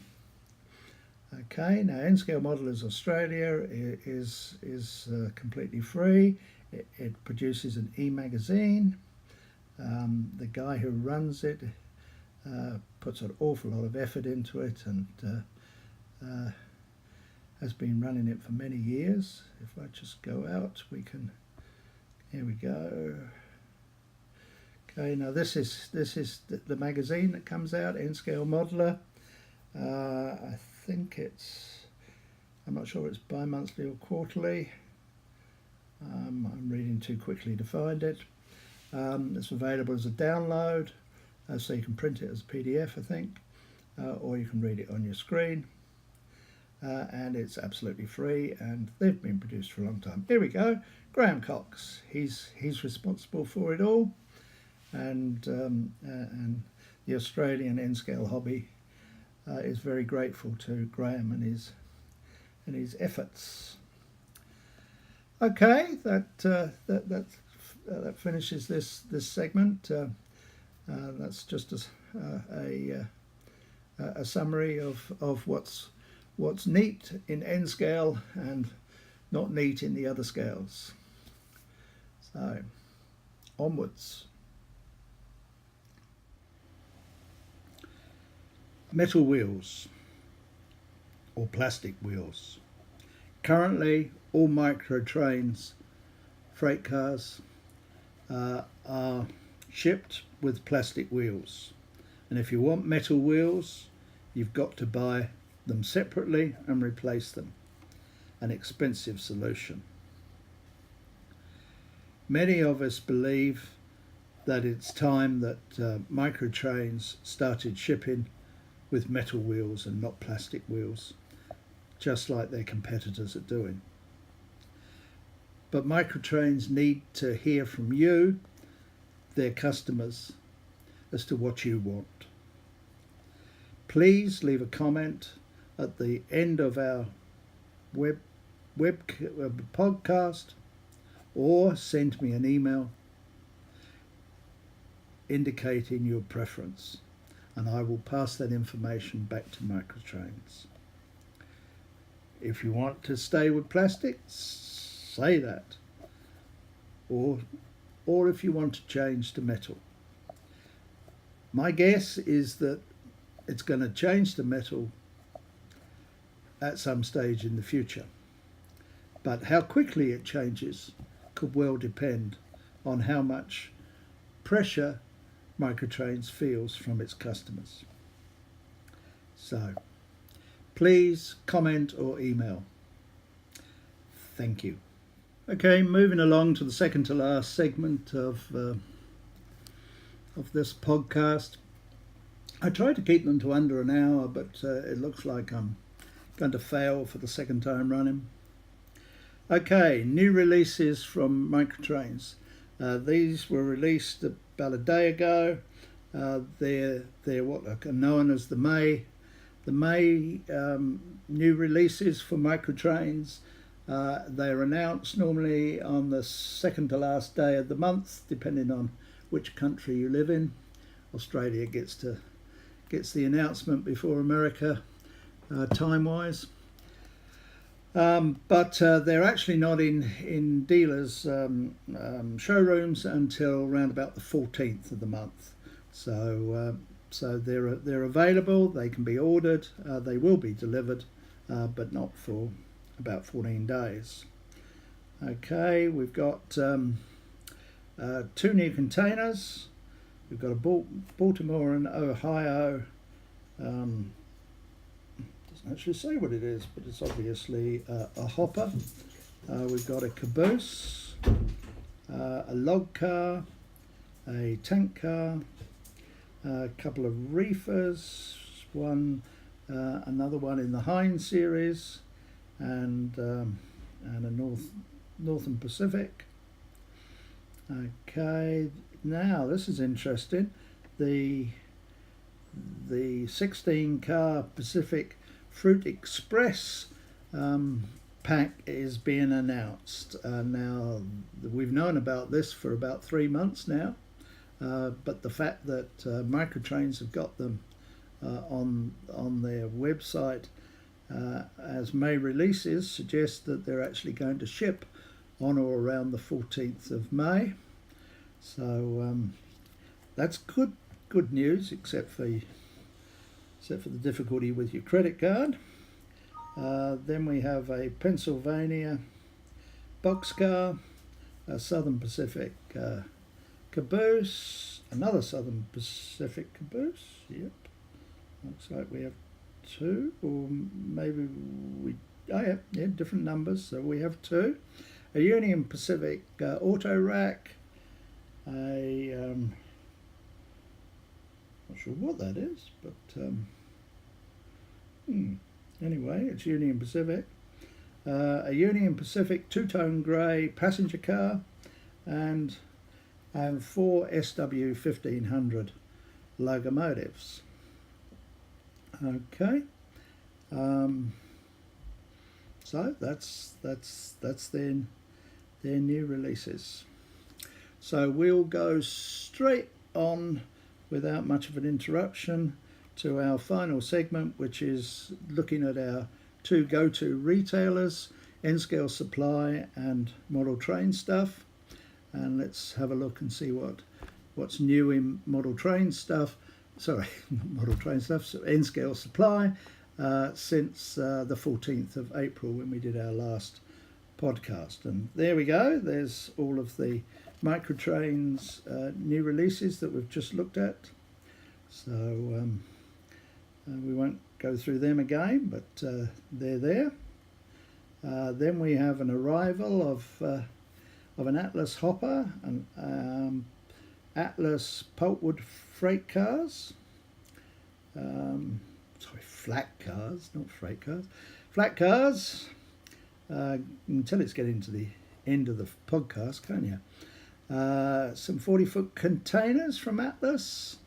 Okay, now N-Scale Modelers Australia is completely free. It produces an e-magazine. The guy who runs it puts an awful lot of effort into it, and has been running it for many years. If I just go out, we can, here we go. Okay, now this is the magazine that comes out, N-Scale Modeler. I think I'm not sure it's bi-monthly or quarterly. I'm reading too quickly to find it. It's available as a download, so you can print it as a PDF, I think, or you can read it on your screen. And it's absolutely free, and they've been produced for a long time. Here we go, Graham Cox. He's responsible for it all, and the Australian N-Scale hobby is very grateful to Graham and his efforts. Okay, that finishes this segment. That's just a summary of what's neat in N scale and not neat in the other scales. So, onwards. Metal wheels or plastic wheels. Currently, all micro trains, freight cars, are shipped with plastic wheels. And if you want metal wheels, you've got to buy them separately and replace them. An expensive solution. Many of us believe that it's time that micro trains started shipping with metal wheels and not plastic wheels, just like their competitors are doing. But micro trains need to hear from you, their customers, as to what you want. Please leave a comment at the end of our web podcast, or send me an email indicating your preference, and I will pass that information back to Microtrains. If you want to stay with plastic, say that, or if you want to change to metal. My guess is that it's going to change to metal at some stage in the future, but how quickly it changes could well depend on how much pressure Microtrains feels from its customers. So please comment or email. Thank you. Okay, moving along to the second to last segment of this podcast. I try to keep them to under an hour, but it looks like I'm going to fail for the second time running. Okay, new releases from Microtrains. These were released about a day ago. They're what are known as the May new releases for Microtrains. They're announced normally on the second to last day of the month, depending on which country you live in. Australia gets the announcement before America, time-wise. But they're actually not in dealers' showrooms until around about the 14th of the month. So they're available. They can be ordered. They will be delivered, but not for about 14 days. Okay, we've got 2 new containers. We've got a Baltimore and Ohio. Doesn't actually say what it is, but it's obviously a hopper. We've got a caboose, a log car, a tank car, a couple of reefers, another one in the Heinz series, and a Northern Pacific. Okay, now this is interesting. The 16 car Pacific Fruit Express pack is being announced. Now we've known about this for about 3 months now, but the fact that Microtrains have got them on their website as May releases suggests that they're actually going to ship on or around the 14th of May. So that's good good news, except for the difficulty with your credit card. Then we have a Pennsylvania boxcar, a Southern Pacific caboose, another Southern Pacific caboose. Yep, looks like we have two, or maybe different numbers. So we have two. A Union Pacific auto rack. Not sure what that is, but anyway, it's Union Pacific. A Union Pacific two-tone grey passenger car, and 4 SW1500 locomotives. Okay, so that's their new releases. So we'll go straight on without much of an interruption to our final segment, which is looking at our two go-to retailers, N-Scale Supply and Model Train Stuff. And let's have a look and see what's new in Model Train Stuff. Sorry, Model Train Stuff, so N-Scale Supply since the 14th of April when we did our last podcast. And there we go. There's all of the Microtrains new releases that we've just looked at. So we won't go through them again, but they're there. Then we have an arrival of an Atlas hopper, and Atlas pulpwood freight cars. Flat cars, not freight cars. Flat cars. You can tell it's getting to the end of the podcast, can't you? Some 40-foot containers from Atlas.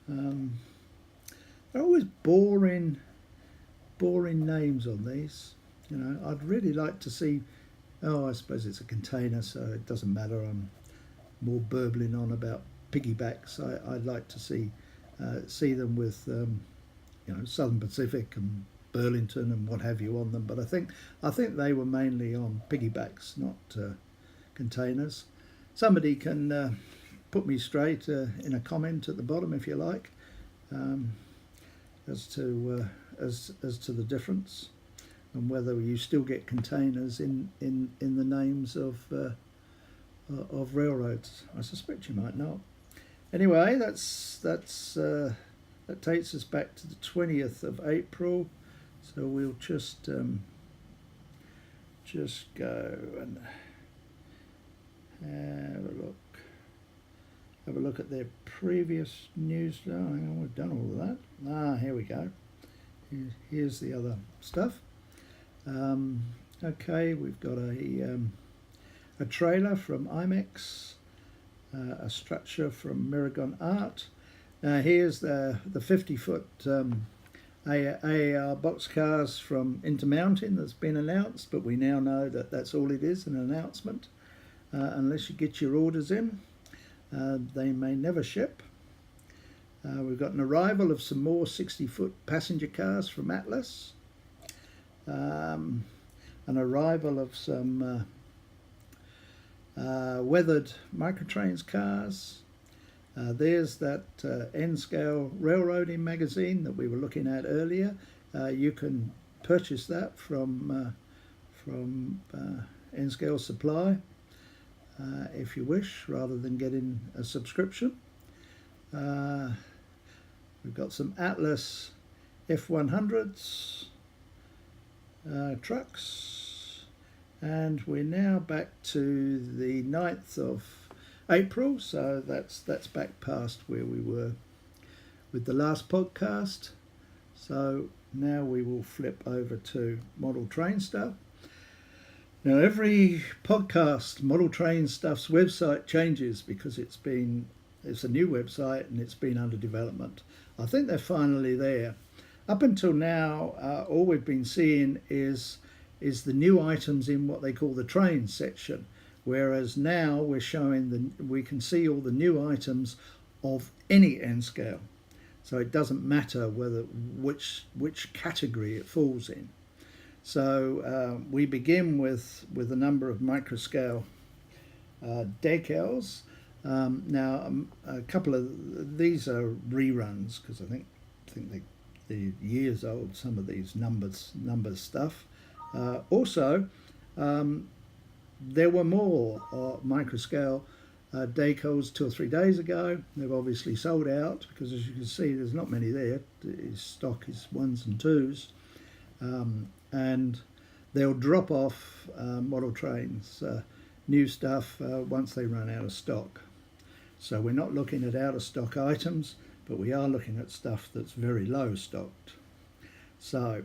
They're always boring names on these. You know, I'd really like to see. Oh, I suppose it's a container, so it doesn't matter. I'm more burbling on about piggybacks. I'd like to see them with Southern Pacific and Burlington and what have you on them. But I think they were mainly on piggybacks, not containers. Somebody can put me straight in a comment at the bottom if you like, as to the difference and whether you still get containers in the names of railroads. I suspect you might not. Anyway, that takes us back to the 20th of April. So we'll just go and have a look at their previous news. Oh, hang on, we've done all of that. Here we go. Here's the other stuff. Okay, we've got a trailer from IMEX, a structure from Miragon Art. Here's the 50-foot AAR boxcars from Intermountain that's been announced, but we now know that that's all it is, an announcement. Unless you get your orders in, they may never ship. We've got an arrival of some more 60-foot passenger cars from Atlas. An arrival of some weathered Microtrains cars. There's that N-Scale Railroading magazine that we were looking at earlier. You can purchase that from N-Scale Supply if you wish, rather than getting a subscription. We've got some Atlas F100s trucks, and we're now back to the 9th of April, so that's back past where we were with the last podcast. So now we will flip over to Model Train Stuff. Now every podcast, Model Train Stuff's website changes because it's a new website and it's been under development. I think they're finally there. Up until now, all we've been seeing is the new items in what they call the train section, whereas now we're showing we can see all the new items of any N scale. So it doesn't matter which category it falls in. So we begin with a number of microscale decals. A couple of these are reruns because I think they're years old. Some of these numbers stuff. Also, there were more microscale decals 2 or 3 days ago. They've obviously sold out because, as you can see, there's not many there. His stock is 1s and 2s, and they'll drop off model trains, new stuff once they run out of stock. So we're not looking at out of stock items, but we are looking at stuff that's very low stocked. So,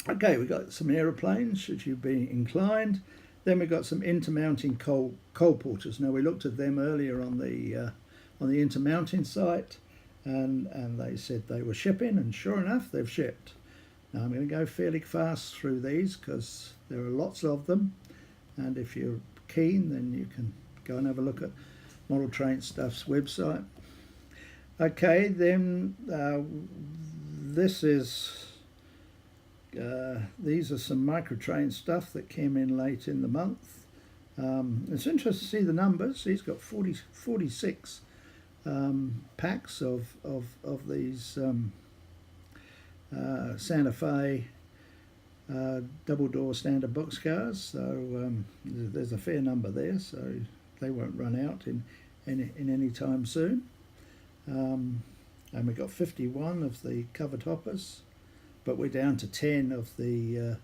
okay, we've got some aeroplanes, should you be inclined. Then we've got some Intermountain coal porters. Now, we looked at them earlier on the Intermountain site, and they said they were shipping, and sure enough, they've shipped. Now, I'm going to go fairly fast through these because there are lots of them, and if you're keen, then you can go and have a look at Model Train Stuff's website. Okay, then this is these are some microtrain stuff that came in late in the month. It's interesting to see the numbers. He's got 46 packs of these Santa Fe double door standard boxcars. So there's a fair number there. So they won't run out in any time soon. And we've got 51 of the covered hoppers, but we're down to 10 of the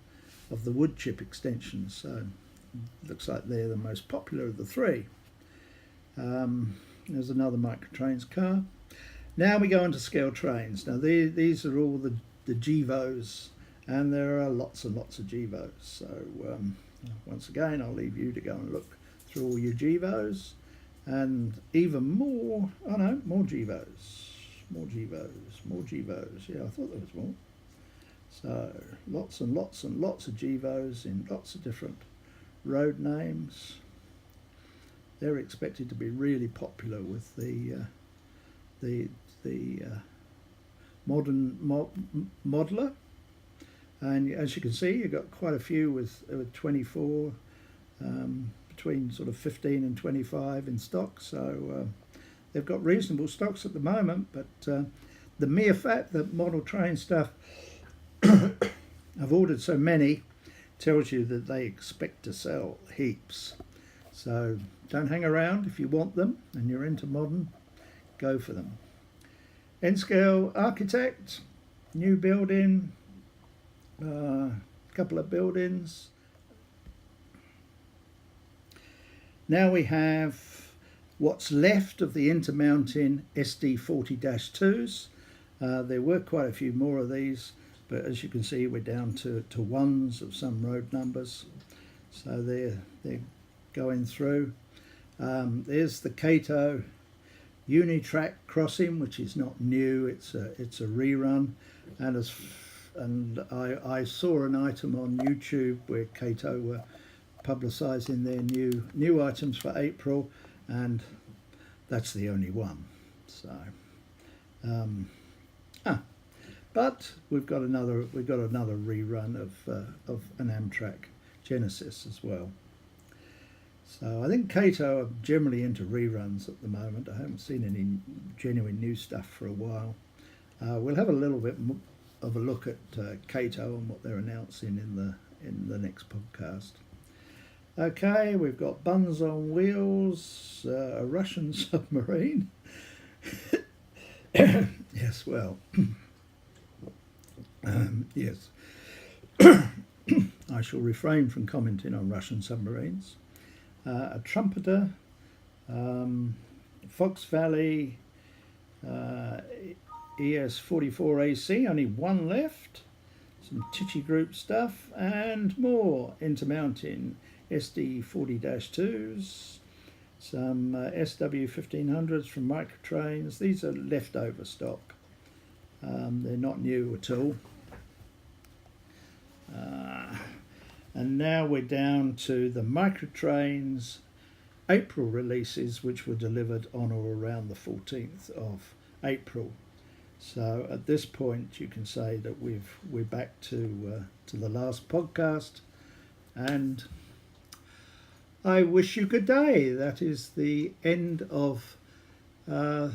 wood chip extensions. So it looks like they're the most popular of the three. There's another microtrains car. Now we go on to scale trains. Now these are all the GEVOs, and there are lots and lots of GEVOs. So once again, I'll leave you to go and look through all your GEVOs, and even more. Oh no, more GEVOs, more GEVOs. Yeah, I thought there was more. So lots and lots and lots of GEVOs in lots of different road names. They're expected to be really popular with the modern modeler, and as you can see, you've got quite a few with 24, between sort of 15 and 25 in stock. So they've got reasonable stocks at the moment, but the mere fact that Model Train Stuff have ordered so many tells you that they expect to sell heaps. So don't hang around. If you want them and you're into modern, go for them. N-Scale Architect, new building, couple of buildings. Now we have what's left of the Intermountain SD40-2s. There were quite a few more of these, but as you can see, we're down to ones of some road numbers. So they're going through. There's the Cato Unitrack Crossing, which is not new. It's a rerun, and I saw an item on YouTube where Cato were publicising their new items for April, and that's the only one. So, but we've got another rerun of an Amtrak Genesis as well. So I think Cato are generally into reruns at the moment. I haven't seen any genuine new stuff for a while. We'll have a little bit of a look at Cato and what they're announcing in the next podcast. Okay, we've got Buns on Wheels, a Russian submarine. Yes, well, yes. I shall refrain from commenting on Russian submarines. A trumpeter, Fox Valley, ES44AC, only one left, some Tichy Group stuff, and more Intermountain SD40-2s, some SW1500s from Microtrains. These are leftover stock. They're not new at all. And now we're down to the Microtrains April releases, which were delivered on or around the 14th of April. So at this point, you can say that we're back to the last podcast, and I wish you good day. That is the end of the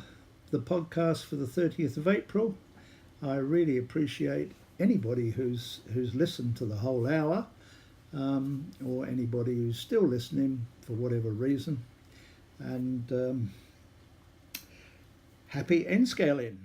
podcast for the 30th of April. I really appreciate anybody who's listened to the whole hour, or anybody who's still listening for whatever reason. And happy N-scaling.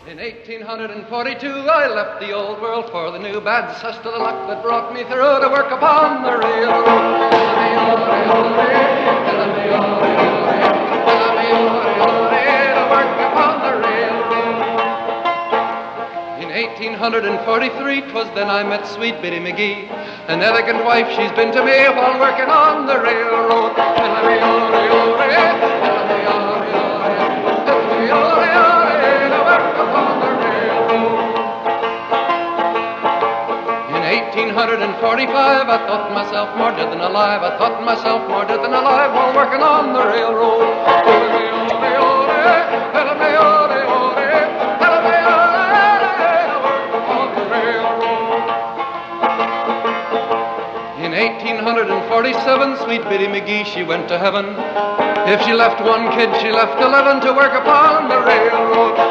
In 1842 I left the old world for the new, bad cess to the luck that brought me through to work upon the railroad. To work upon the railroad. In 1843 'twas then I met sweet Biddy McGee, an elegant wife she's been to me while working on the railroad. In 1845 I thought myself more dead than alive. I thought myself more dead than alive while working on the railroad. In 1847 sweet Biddy McGee she went to heaven. If she left one kid she left 11 to work upon the railroad.